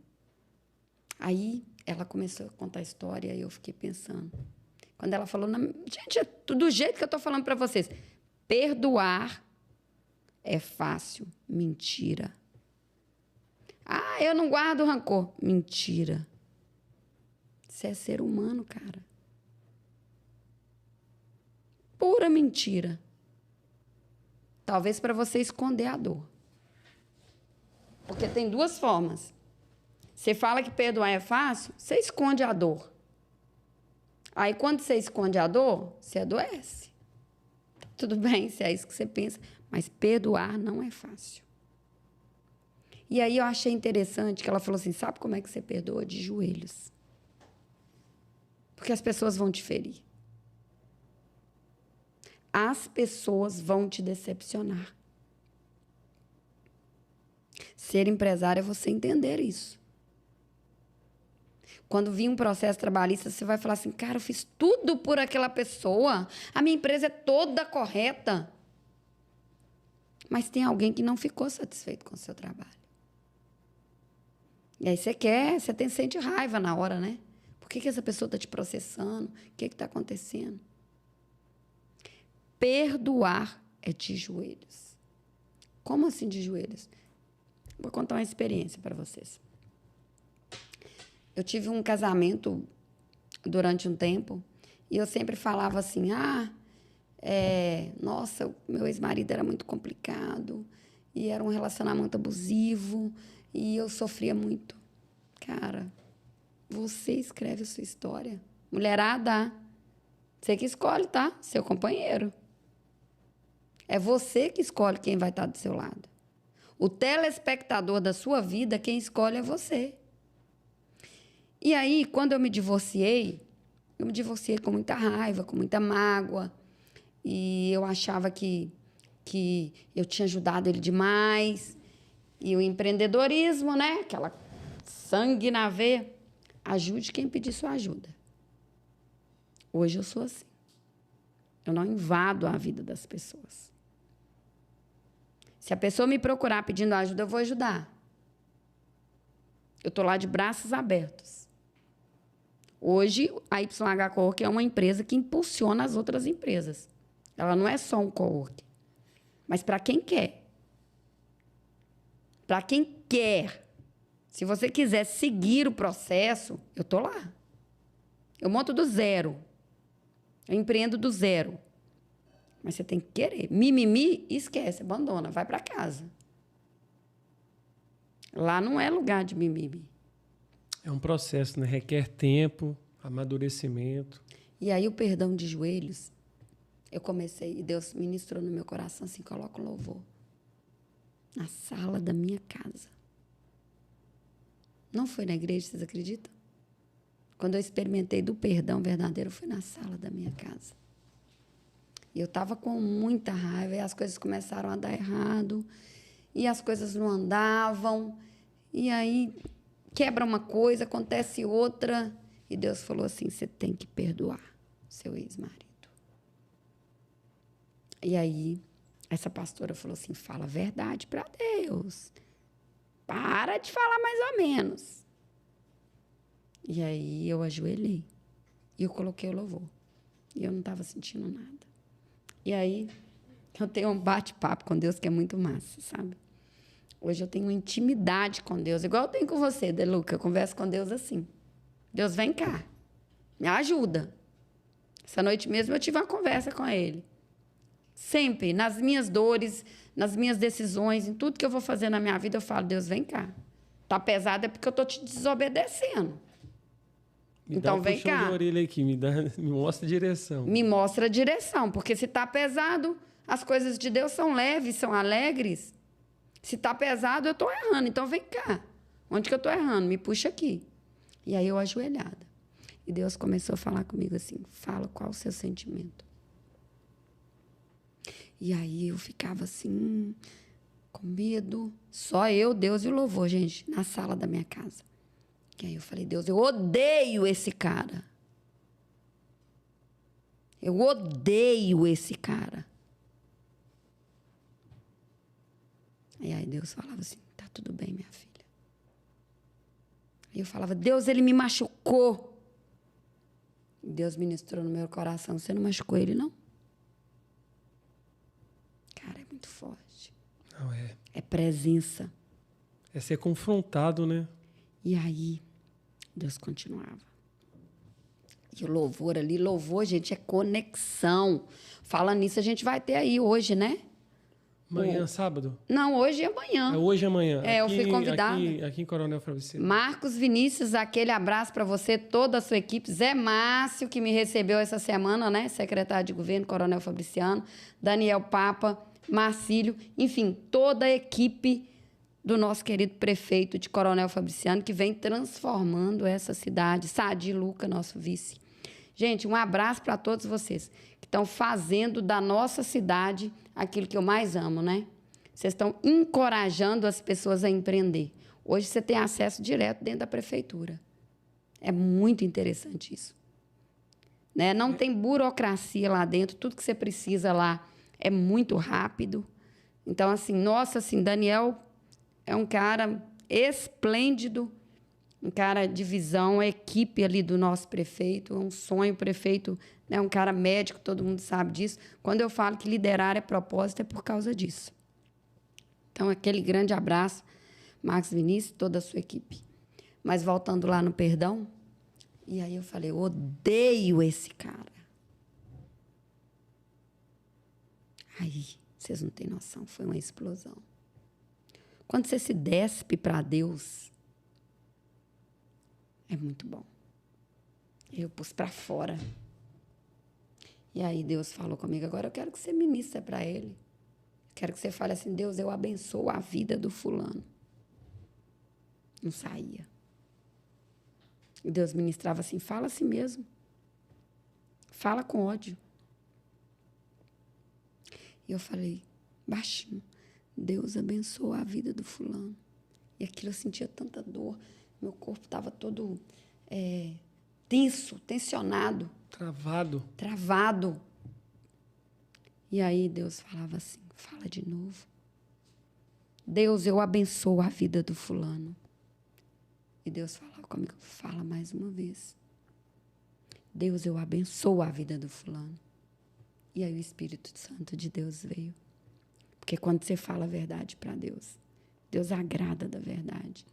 Aí ela começou a contar a história e eu fiquei pensando. Quando ela falou, gente, é do jeito que eu estou falando para vocês. Perdoar é fácil. Mentira. Eu não guardo rancor. Mentira. Você é ser humano, cara. Pura mentira. Talvez para você esconder a dor. Porque tem 2 formas. Você fala que perdoar é fácil, você esconde a dor. Aí, quando você esconde a dor, você adoece. Tudo bem, se é isso que você pensa, mas perdoar não é fácil. E aí eu achei interessante que ela falou assim, sabe como é que você perdoa? De joelhos. Porque as pessoas vão te ferir. As pessoas vão te decepcionar. Ser empresário é você entender isso. Quando vir um processo trabalhista, você vai falar assim, cara, eu fiz tudo por aquela pessoa, a minha empresa é toda correta. Mas tem alguém que não ficou satisfeito com o seu trabalho. E aí você sente raiva na hora, né? Por que essa pessoa está te processando? O que está acontecendo? Perdoar é de joelhos. Como assim de joelhos? Vou contar uma experiência para vocês. Eu tive um casamento durante um tempo e eu sempre falava assim, nossa, o meu ex-marido era muito complicado e era um relacionamento abusivo e eu sofria muito. Cara, você escreve a sua história. Mulherada, você que escolhe, tá? Seu companheiro. É você que escolhe quem vai estar do seu lado. O telespectador da sua vida, quem escolhe é você. E aí, quando eu me divorciei com muita raiva, com muita mágoa. E eu achava que eu tinha ajudado ele demais. E o empreendedorismo, né? Aquela sangue na veia. Ajude quem pedir sua ajuda. Hoje eu sou assim. Eu não invado a vida das pessoas. Se a pessoa me procurar pedindo ajuda, eu vou ajudar. Eu estou lá de braços abertos. Hoje, a YH Coworking é uma empresa que impulsiona as outras empresas. Ela não é só um coworking. Mas para quem quer. Para quem quer. Se você quiser seguir o processo, eu estou lá. Eu monto do zero. Eu empreendo do zero. Mas você tem que querer. Mimimi, esquece, abandona, vai para casa. Lá não é lugar de mimimi. É um processo, né? Requer tempo, amadurecimento. E aí o perdão de joelhos, eu comecei, e Deus ministrou no meu coração assim, coloca um louvor. Na sala da minha casa. Não foi na igreja, vocês acreditam? Quando eu experimentei do perdão verdadeiro, foi na sala da minha casa. E eu estava com muita raiva, e as coisas começaram a dar errado, e as coisas não andavam, e aí quebra uma coisa, acontece outra, e Deus falou assim, você tem que perdoar seu ex-marido. E aí, essa pastora falou assim, fala a verdade para Deus. Para de falar mais ou menos. E aí eu ajoelhei. E eu coloquei o louvor. E eu não estava sentindo nada. E aí eu tenho um bate-papo com Deus que é muito massa, sabe? Hoje eu tenho uma intimidade com Deus, igual eu tenho com você, Deluca. Eu converso com Deus assim. Deus, vem cá. Me ajuda. Essa noite mesmo eu tive uma conversa com Ele. Sempre, nas minhas dores, nas minhas decisões, em tudo que eu vou fazer na minha vida, eu falo, Deus, vem cá. Tá pesado é porque eu tô te desobedecendo. Então, vem cá. Me dá um puxão de orelha aqui, me mostra a direção. Me mostra a direção, porque se tá pesado, as coisas de Deus são leves, são alegres. Se tá pesado, eu tô errando. Então, vem cá. Onde que eu tô errando? Me puxa aqui. E aí, eu ajoelhada. E Deus começou a falar comigo assim, fala qual o seu sentimento. E aí eu ficava assim, com medo. Só eu, Deus e o louvor, gente, na sala da minha casa. E aí eu falei, Deus, eu odeio esse cara. Eu odeio esse cara. E aí Deus falava assim, tá tudo bem, minha filha. E eu falava, Deus, ele me machucou. E Deus ministrou no meu coração, você não machucou ele, não? Cara, é muito forte. Não é. É presença. É ser confrontado, né? E aí, Deus continuava. E o louvor ali, louvor, gente, é conexão. Falando nisso, a gente vai ter aí hoje, né? Amanhã, sábado? Não, hoje e amanhã. É hoje e amanhã. É, eu fui convidada. Aqui em Coronel Fabriciano. Marcos Vinícius, aquele abraço para você, toda a sua equipe. Zé Márcio, que me recebeu essa semana, né? Secretário de Governo, Coronel Fabriciano. Daniel Papa, Marcílio, enfim, toda a equipe do nosso querido prefeito de Coronel Fabriciano, que vem transformando essa cidade. Sadi Luca, nosso vice. Gente, um abraço para todos vocês que estão fazendo da nossa cidade aquilo que eu mais amo, né? Vocês estão encorajando as pessoas a empreender. Hoje você tem acesso direto dentro da prefeitura. É muito interessante isso. Né? Não tem burocracia lá dentro, tudo que você precisa lá é muito rápido. Então, assim, nossa, assim, Daniel é um cara esplêndido, um cara de visão, a equipe ali do nosso prefeito, é um sonho, o prefeito, né, um cara médico, todo mundo sabe disso. Quando eu falo que liderar é propósito, é por causa disso. Então, aquele grande abraço, Marcos Vinícius, toda a sua equipe. Mas voltando lá no perdão, e aí eu falei, eu odeio esse cara. Aí, vocês não têm noção, foi uma explosão. Quando você se despe para Deus, é muito bom. Eu pus para fora. E aí Deus falou comigo, agora eu quero que você ministre para ele. Quero que você fale assim, Deus, eu abençoo a vida do fulano. Não saía. E Deus ministrava assim, fala assim mesmo. Fala com ódio. E eu falei, baixinho, Deus abençoa a vida do fulano. E aquilo eu sentia tanta dor, meu corpo estava todo tenso, tensionado. Travado. E aí Deus falava assim, fala de novo. Deus, eu abençoo a vida do fulano. E Deus falava comigo, fala mais uma vez. Deus, eu abençoo a vida do fulano. E aí o Espírito Santo de Deus veio. Porque quando você fala a verdade para Deus, Deus agrada da verdade.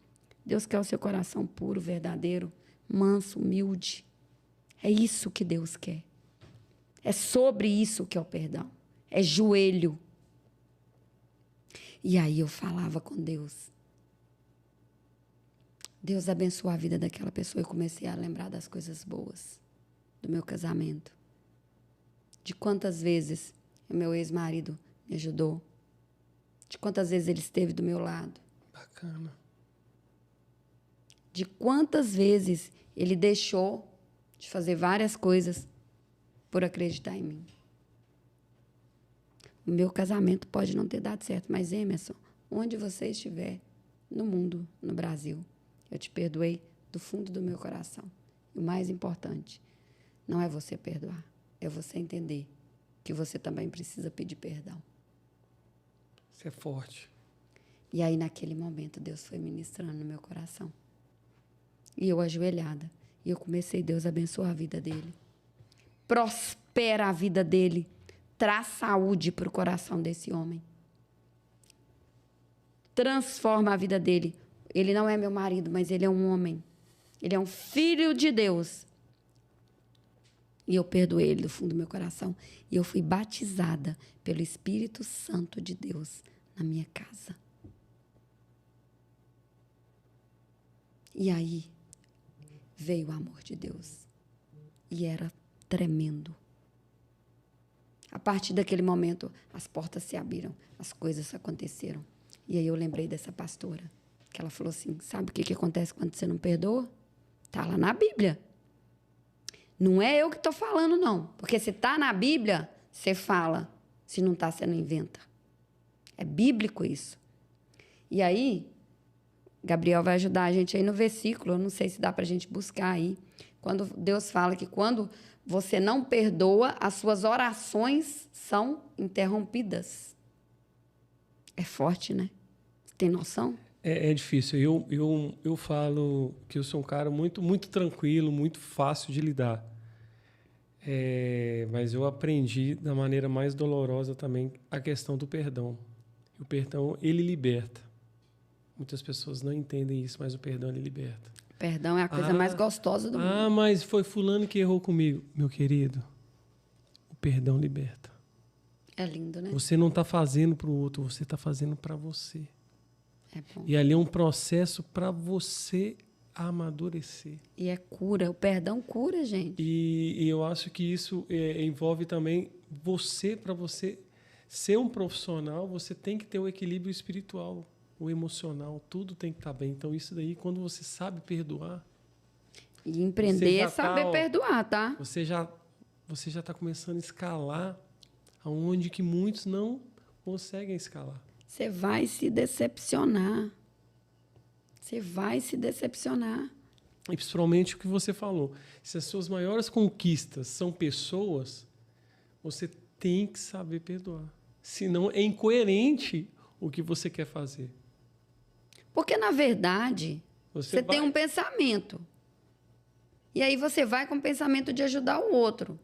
Deus quer o seu coração puro, verdadeiro, manso, humilde. É isso que Deus quer. É sobre isso que é o perdão. É joelho. E aí eu falava com Deus. Deus abençoou a vida daquela pessoa e comecei a lembrar das coisas boas do meu casamento. De quantas vezes o meu ex-marido me ajudou. De quantas vezes ele esteve do meu lado. Bacana. De quantas vezes ele deixou de fazer várias coisas por acreditar em mim. O meu casamento pode não ter dado certo, mas, Emerson, onde você estiver, no mundo, no Brasil, eu te perdoei do fundo do meu coração. E o mais importante, não é você perdoar, é você entender que você também precisa pedir perdão. Isso é forte. E aí, naquele momento, Deus foi ministrando no meu coração. E eu ajoelhada. E eu comecei, Deus abençoa a vida dele. Prospera a vida dele. Traz saúde para o coração desse homem. Transforma a vida dele. Ele não é meu marido, mas ele é um homem. Ele é um filho de Deus. E eu perdoei ele do fundo do meu coração. E eu fui batizada pelo Espírito Santo de Deus na minha casa. E aí veio o amor de Deus. E era tremendo. A partir daquele momento, as portas se abriram, as coisas aconteceram. E aí eu lembrei dessa pastora, que ela falou assim, sabe o que acontece quando você não perdoa? Está lá na Bíblia. Não é eu que estou falando, não. Porque se está na Bíblia, você fala. Se não está, você não inventa. É bíblico isso. E aí, Gabriel vai ajudar a gente aí no versículo, eu não sei se dá para a gente buscar aí, quando Deus fala que quando você não perdoa, as suas orações são interrompidas. É forte, né? Você tem noção? É difícil. Eu falo que eu sou um cara muito, muito tranquilo, muito fácil de lidar. Mas eu aprendi da maneira mais dolorosa também a questão do perdão. O perdão, ele liberta. Muitas pessoas não entendem isso, mas o perdão, ele liberta. O perdão é a coisa mais gostosa do mundo. Ah, mas foi fulano que errou comigo. Meu querido, o perdão liberta. É lindo, né? Você não está fazendo para o outro, você está fazendo para você. É bom. E ali é um processo para você amadurecer. E é cura, o perdão cura, gente. E eu acho que isso envolve também você, para você ser um profissional, você tem que ter o equilíbrio espiritual, o emocional, tudo tem que estar bem. Então, isso daí, quando você sabe perdoar... E empreender é saber perdoar, tá? Você já está começando a escalar aonde que muitos não conseguem escalar. Você vai se decepcionar. Você vai se decepcionar. E principalmente o que você falou. Se as suas maiores conquistas são pessoas, você tem que saber perdoar. Senão é incoerente o que você quer fazer. Porque, na verdade, você tem um pensamento. E aí você vai com o pensamento de ajudar o outro.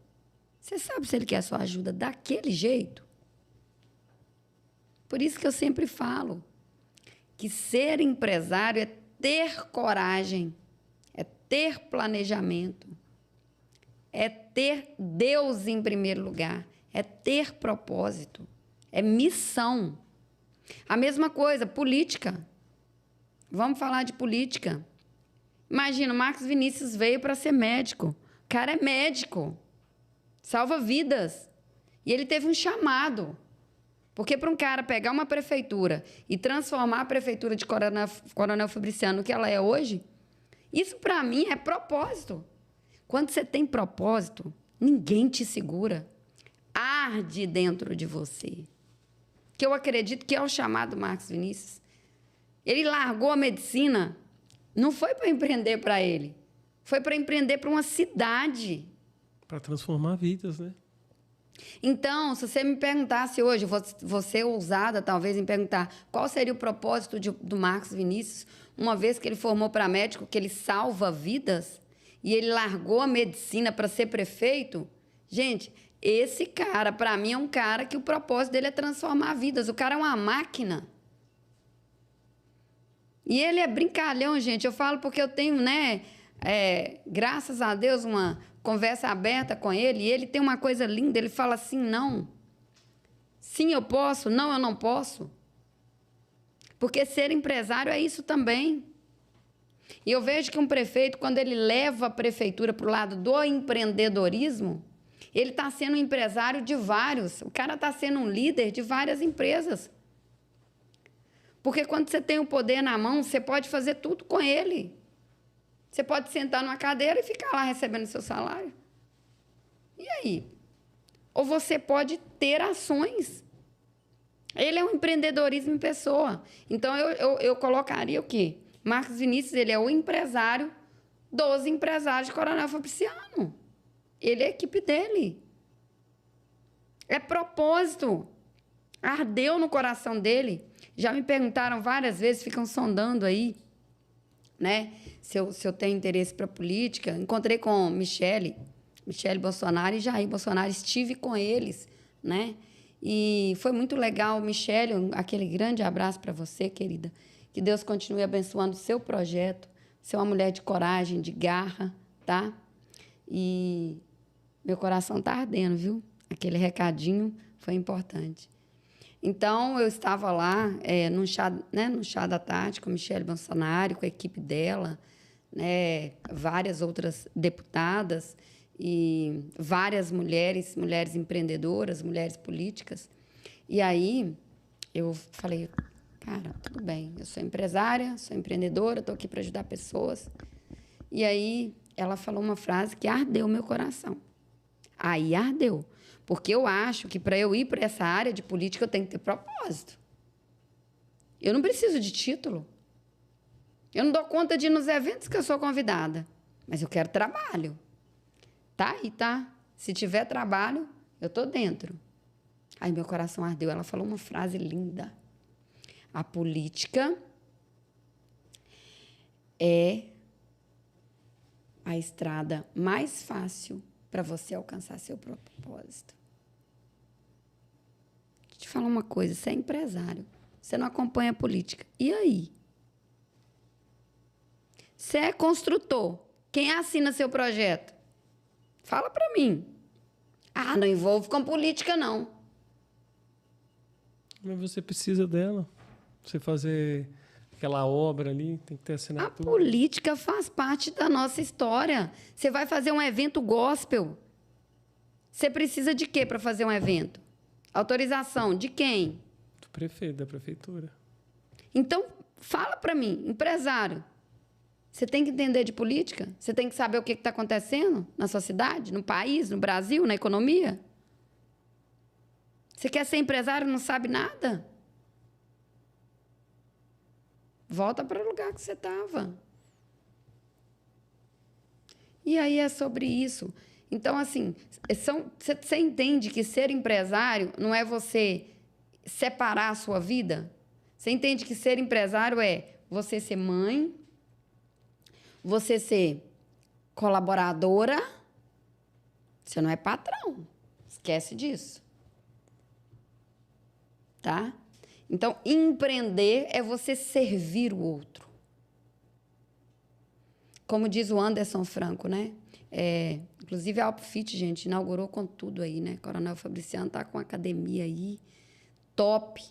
Você sabe se ele quer a sua ajuda daquele jeito? Por isso que eu sempre falo que ser empresário é ter coragem, é ter planejamento, é ter Deus em primeiro lugar, é ter propósito, é missão. A mesma coisa, política. Vamos falar de política. Imagina, o Marcos Vinícius veio para ser médico. O cara é médico, salva vidas. E ele teve um chamado. Porque para um cara pegar uma prefeitura e transformar a prefeitura de Coronel Fabriciano no que ela é hoje, isso para mim é propósito. Quando você tem propósito, ninguém te segura. Arde dentro de você. Que eu acredito que é o chamado Marcos Vinícius. Ele largou a medicina, não foi para empreender para ele, foi para empreender para uma cidade. Para transformar vidas, né? Então, se você me perguntasse hoje, vou ser ousada talvez em perguntar qual seria o propósito do Marcos Vinícius, uma vez que ele formou para médico, que ele salva vidas, e ele largou a medicina para ser prefeito. Gente, esse cara, para mim, é um cara que o propósito dele é transformar vidas. O cara é uma máquina. E ele é brincalhão, gente. Eu falo porque eu tenho, né, graças a Deus, uma conversa aberta com ele, e ele tem uma coisa linda, ele fala assim, não. Sim, eu posso, não, eu não posso. Porque ser empresário é isso também. E eu vejo que um prefeito, quando ele leva a prefeitura para o lado do empreendedorismo, ele está sendo um empresário de vários. O cara está sendo um líder de várias empresas. Porque quando você tem o poder na mão, você pode fazer tudo com ele. Você pode sentar numa cadeira e ficar lá recebendo seu salário. E aí? Ou você pode ter ações. Ele é um empreendedorismo em pessoa. Então, eu colocaria o quê? Marcos Vinícius, ele é o empresário dos empresários de Coronel Fabriciano. Ele é a equipe dele. É propósito. Ardeu no coração dele. Já me perguntaram várias vezes, ficam sondando aí, né, se eu tenho interesse para política. Encontrei com Michele Bolsonaro e Jair Bolsonaro, estive com eles, né? E foi muito legal, Michele, aquele grande abraço para você, querida. Que Deus continue abençoando o seu projeto. Você é uma mulher de coragem, de garra, tá? E meu coração tá ardendo, viu? Aquele recadinho foi importante. Então, eu estava lá no chá da tarde com Michele Bolsonaro, com a equipe dela, né, várias outras deputadas e várias mulheres empreendedoras, mulheres políticas. E aí, eu falei, cara, tudo bem, eu sou empresária, sou empreendedora, estou aqui para ajudar pessoas. E aí, ela falou uma frase que ardeu meu coração. Aí ardeu. Porque eu acho que para eu ir para essa área de política eu tenho que ter propósito. Eu não preciso de título. Eu não dou conta de ir nos eventos que eu sou convidada. Mas eu quero trabalho. Tá aí, tá? Se tiver trabalho, eu estou dentro. Aí meu coração ardeu. Ela falou uma frase linda. A política é a estrada mais fácil para você alcançar seu propósito. Deixa eu te falar uma coisa, você é empresário, você não acompanha a política. E aí? Você é construtor, quem assina seu projeto? Fala para mim. Ah, não envolvo com política, não. Mas você precisa dela. Você fazer aquela obra ali, tem que ter assinatura. A política faz parte da nossa história. Você vai fazer um evento gospel. Você precisa de quê para fazer um evento? Autorização de quem? Do prefeito, da prefeitura. Então, fala para mim, empresário. Você tem que entender de política? Você tem que saber o que está acontecendo na sua cidade, no país, no Brasil, na economia? Você quer ser empresário e não sabe nada? Volta para o lugar que você estava. E aí é sobre isso. Então, assim, você entende que ser empresário não é você separar a sua vida? Você entende que ser empresário é você ser mãe, você ser colaboradora, você não é patrão. Esquece disso. Tá? Então, empreender é você servir o outro. Como diz o Anderson Franco, né? Inclusive a Alpfit, gente, inaugurou com tudo aí, né? Coronel Fabriciano tá com academia aí, top.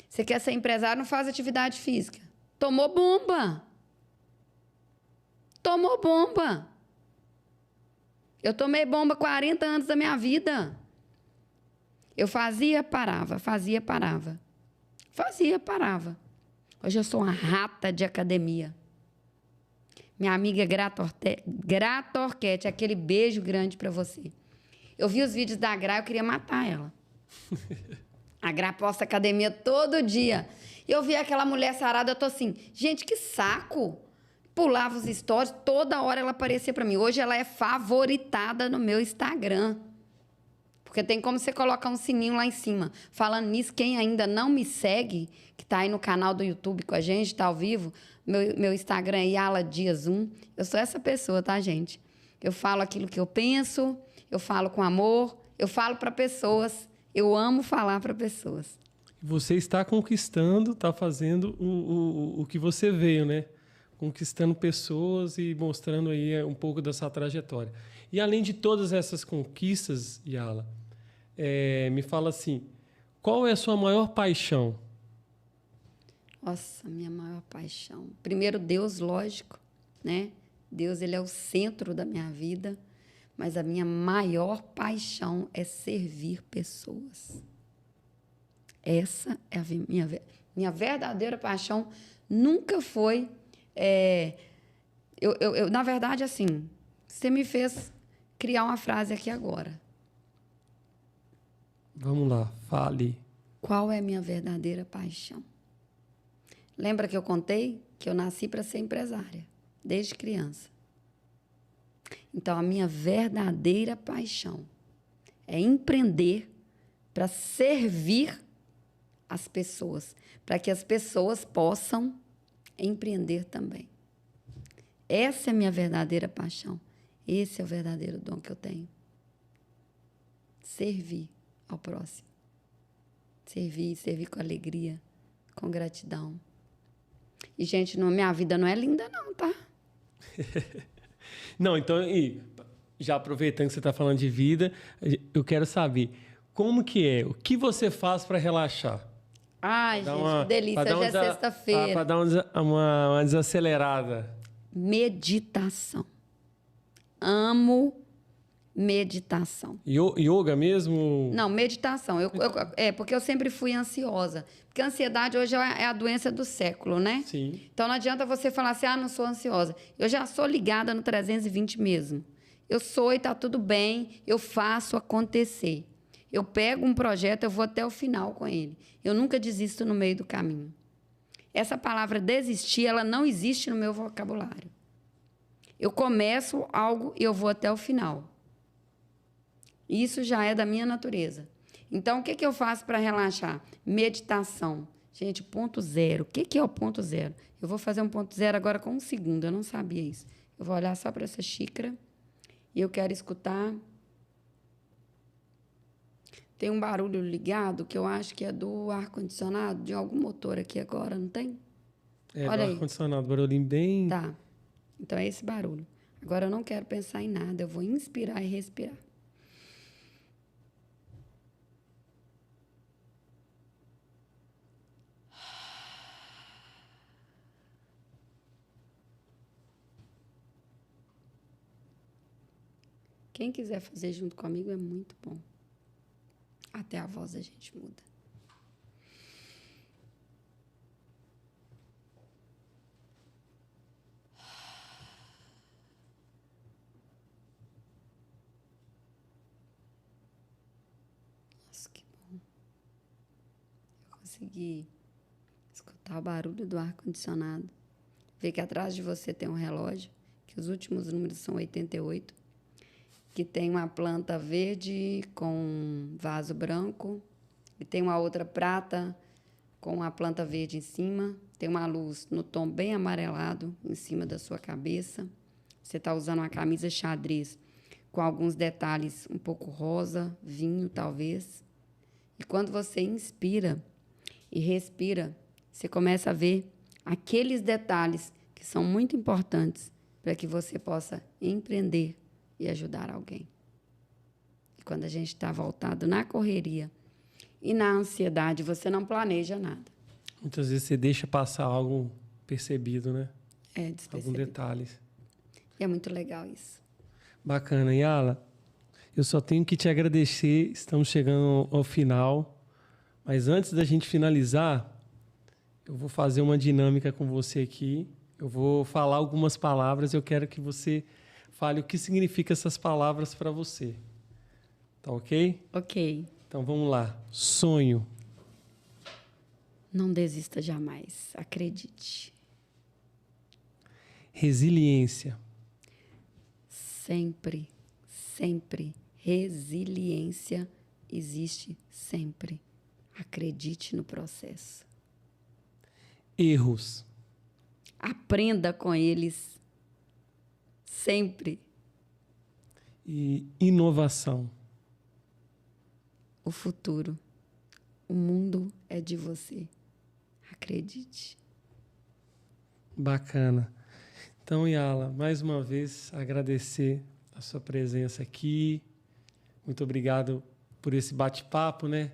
Você quer ser empresário, não faz atividade física. Tomou bomba. Tomou bomba. Eu tomei bomba 40 anos da minha vida. Eu fazia, parava, fazia, parava. Fazia, parava. Hoje eu sou uma rata de academia. Minha amiga Grata Orquete, aquele beijo grande para você. Eu vi os vídeos da Gra, eu queria matar ela. A Gra posta academia todo dia. Eu vi aquela mulher sarada, eu tô assim, gente, que saco. Pulava os stories, toda hora ela aparecia para mim. Hoje ela é favoritada no meu Instagram. Porque tem como você colocar um sininho lá em cima. Falando nisso, quem ainda não me segue, que tá aí no canal do YouTube com a gente, tá ao vivo, meu Instagram é Yala Dias 1. Eu sou essa pessoa, tá, gente? Eu falo aquilo que eu penso, eu falo com amor, eu falo para pessoas, eu amo falar para pessoas. Você está conquistando, está fazendo o que você veio, né? Conquistando pessoas e mostrando aí um pouco da sua trajetória. E além de todas essas conquistas, Yala, me fala assim, qual é a sua maior paixão? Nossa, minha maior paixão. Primeiro, Deus, lógico, né? Deus, ele é o centro da minha vida, mas a minha maior paixão é servir pessoas. Essa é a minha verdadeira paixão. Nunca foi... na verdade, assim, você me fez criar uma frase aqui agora. Vamos lá, fale. Qual é a minha verdadeira paixão? Lembra que eu contei que eu nasci para ser empresária, desde criança. Então, a minha verdadeira paixão é empreender para servir as pessoas, para que as pessoas possam empreender também. Essa é a minha verdadeira paixão. Esse é o verdadeiro dom que eu tenho. Servir ao próximo. Servir com alegria, com gratidão. E, gente, minha vida não é linda não, tá? Não, então, já aproveitando que você está falando de vida, eu quero saber, como que é? O que você faz para relaxar? Ai, gente, que delícia. Hoje é sexta-feira. Para dar uma desacelerada. Meditação. Amo meditação. Yoga mesmo? Não, meditação. Porque eu sempre fui ansiosa. Porque a ansiedade hoje é a doença do século, né? Sim. Então não adianta você falar assim, não sou ansiosa. Eu já sou ligada no 320 mesmo. Eu sou e tá tudo bem, eu faço acontecer. Eu pego um projeto, eu vou até o final com ele. Eu nunca desisto no meio do caminho. Essa palavra desistir, ela não existe no meu vocabulário. Eu começo algo e eu vou até o final. Isso já é da minha natureza. Então, o que eu faço para relaxar? Meditação. Gente, ponto zero. O que é o ponto zero? Eu vou fazer um ponto zero agora com um segundo. Eu não sabia isso. Eu vou olhar só para essa xícara e eu quero escutar. Tem um barulho ligado que eu acho que é do ar-condicionado, de algum motor aqui agora, não tem? Olha do ar-condicionado, barulhinho bem... Tá. Então, é esse barulho. Agora, eu não quero pensar em nada. Eu vou inspirar e respirar. Quem quiser fazer junto comigo é muito bom. Até a voz da gente muda. Nossa, que bom. Eu consegui escutar o barulho do ar-condicionado. Ver que atrás de você tem um relógio, que os últimos números são 88. Que tem uma planta verde com vaso branco, e tem uma outra prata com a planta verde em cima, tem uma luz no tom bem amarelado em cima da sua cabeça. Você está usando uma camisa xadrez com alguns detalhes um pouco rosa, vinho talvez. E quando você inspira e respira, você começa a ver aqueles detalhes que são muito importantes para que você possa empreender e ajudar alguém. E quando a gente está voltado na correria e na ansiedade, você não planeja nada. Muitas vezes você deixa passar algo percebido, né? Despercebido. Alguns detalhes. E é muito legal isso. Bacana. Yala, eu só tenho que te agradecer. Estamos chegando ao final. Mas antes da gente finalizar, eu vou fazer uma dinâmica com você aqui. Eu vou falar algumas palavras. Eu quero que você fale o que significa essas palavras para você. Tá ok? Ok. Então vamos lá. Sonho. Não desista jamais. Acredite. Resiliência. Sempre, sempre. Resiliência existe sempre. Acredite no processo. Erros. Aprenda com eles. Sempre. E inovação. O futuro. O mundo é de você. Acredite. Bacana. Então, Yala, mais uma vez agradecer a sua presença aqui. Muito obrigado por esse bate-papo, né?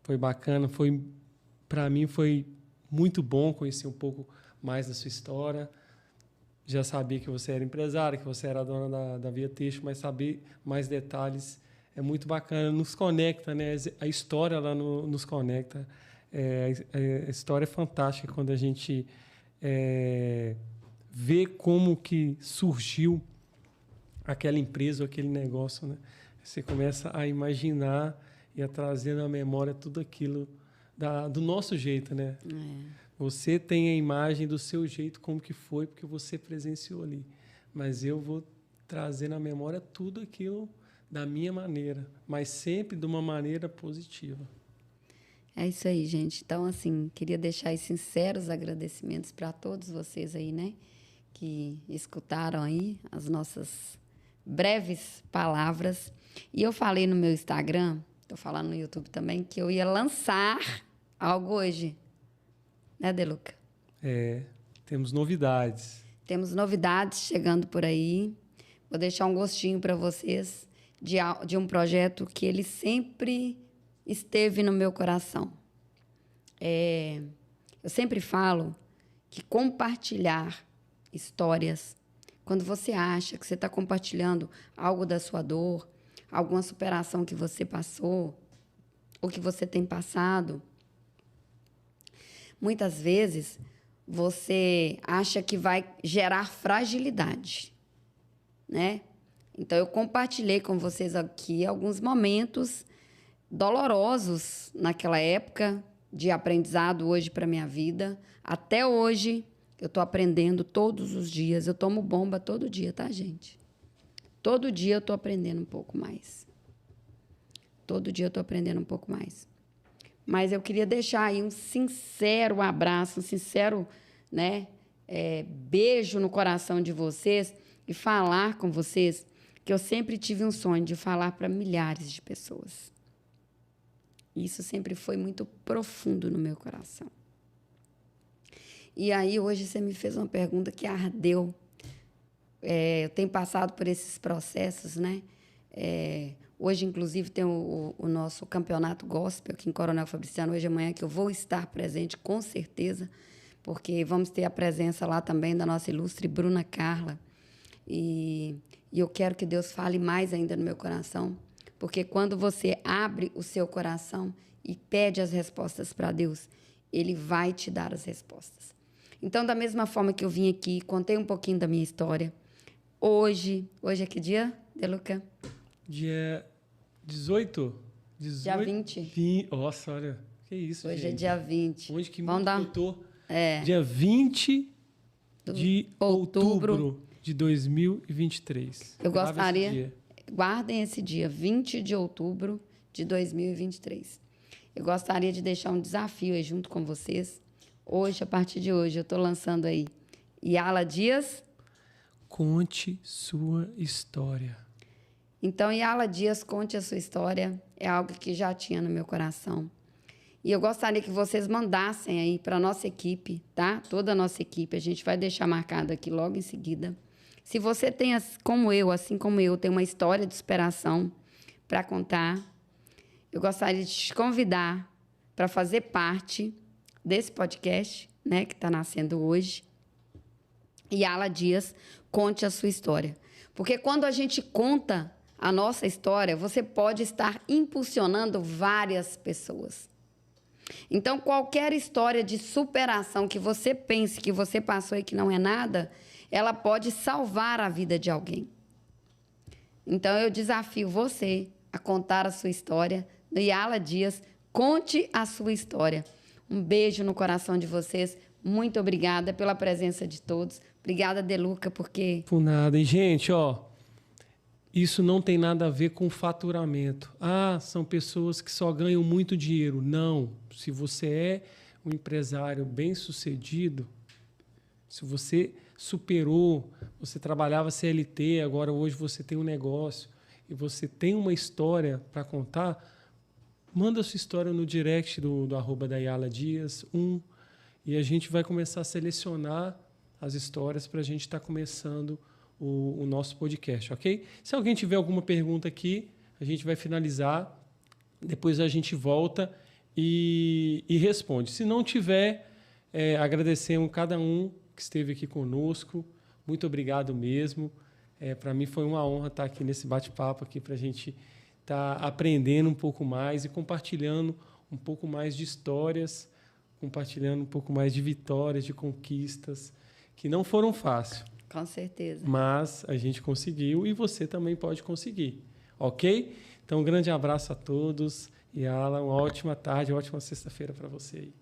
Foi bacana, para mim foi muito bom conhecer um pouco mais da sua história. Já sabia que você era empresária, que você era dona da Via Texto, mas saber mais detalhes é muito bacana. Nos conecta, né? A história lá nos conecta. A história é fantástica quando a gente vê como que surgiu aquela empresa ou aquele negócio, né? Você começa a imaginar e a trazer na memória tudo aquilo do nosso jeito, né? Você tem a imagem do seu jeito, como que foi, porque você presenciou ali. Mas eu vou trazer na memória tudo aquilo da minha maneira, mas sempre de uma maneira positiva. É isso aí, gente. Então, assim, queria deixar aí sinceros agradecimentos para todos vocês aí, né? Que escutaram aí as nossas breves palavras. E eu falei no meu Instagram, estou falando no YouTube também, que eu ia lançar algo hoje. Né, Deluca? Temos novidades. Temos novidades chegando por aí. Vou deixar um gostinho para vocês de um projeto que ele sempre esteve no meu coração. Eu sempre falo que compartilhar histórias, quando você acha que você está compartilhando algo da sua dor, alguma superação que você passou, ou que você tem passado, muitas vezes você acha que vai gerar fragilidade, né? Então, eu compartilhei com vocês aqui alguns momentos dolorosos naquela época de aprendizado hoje para a minha vida. Até hoje, eu estou aprendendo todos os dias. Eu tomo bomba todo dia, tá, gente? Todo dia eu estou aprendendo um pouco mais. Todo dia eu estou aprendendo um pouco mais. Mas eu queria deixar aí um sincero abraço, um sincero, né, beijo no coração de vocês e falar com vocês que eu sempre tive um sonho de falar para milhares de pessoas. Isso sempre foi muito profundo no meu coração. E aí, hoje, você me fez uma pergunta que ardeu. Eu tenho passado por esses processos, né? Hoje, inclusive, tem o nosso campeonato gospel aqui em Coronel Fabriciano, hoje e amanhã, que eu vou estar presente, com certeza, porque vamos ter a presença lá também da nossa ilustre Bruna Carla. E eu quero que Deus fale mais ainda no meu coração, porque quando você abre o seu coração e pede as respostas para Deus, Ele vai te dar as respostas. Então, da mesma forma que eu vim aqui, contei um pouquinho da minha história, hoje é que dia, Deluca? Dia 18? Dia 20. Nossa, olha, que isso, Hoje gente. é dia 20. Onde que Vamos eu tô? Dia 20 de outubro de 2023. Eu gostaria... Guardem esse dia, 20 de outubro de 2023. Eu gostaria de deixar um desafio aí junto com vocês. Hoje, a partir de hoje, eu estou lançando aí Yala Dias. Conte sua história. Então, Yala Dias, conte a sua história. É algo que já tinha no meu coração. E eu gostaria que vocês mandassem aí para a nossa equipe, tá? Toda a nossa equipe. A gente vai deixar marcado aqui logo em seguida. Se você tem, assim como eu, tem uma história de superação para contar, eu gostaria de te convidar para fazer parte desse podcast, né, que está nascendo hoje. Yala Dias, conte a sua história. Porque quando a gente conta a nossa história, você pode estar impulsionando várias pessoas. Então, qualquer história de superação que você pense que você passou e que não é nada, ela pode salvar a vida de alguém. Então, eu desafio você a contar a sua história. No Yala Dias, conte a sua história. Um beijo no coração de vocês. Muito obrigada pela presença de todos. Obrigada, Deluca, porque... Por nada. E, gente, Isso não tem nada a ver com faturamento. Ah, são pessoas que só ganham muito dinheiro. Não. Se você é um empresário bem-sucedido, se você superou, você trabalhava CLT, agora hoje você tem um negócio e você tem uma história para contar, manda a sua história no direct do @DayalaDias1 e a gente vai começar a selecionar as histórias para a gente estar começando o nosso podcast, ok? Se alguém tiver alguma pergunta aqui, a gente vai finalizar, depois a gente volta e responde. Se não tiver, agradecemos cada um que esteve aqui conosco. Muito obrigado mesmo. Para mim foi uma honra estar aqui nesse bate-papo aqui para a gente estar aprendendo um pouco mais e compartilhando um pouco mais de histórias, compartilhando um pouco mais de vitórias, de conquistas, que não foram fáceis. Com certeza. Mas a gente conseguiu e você também pode conseguir, ok? Então, um grande abraço a todos e, Alan, uma ótima tarde, uma ótima sexta-feira para você aí.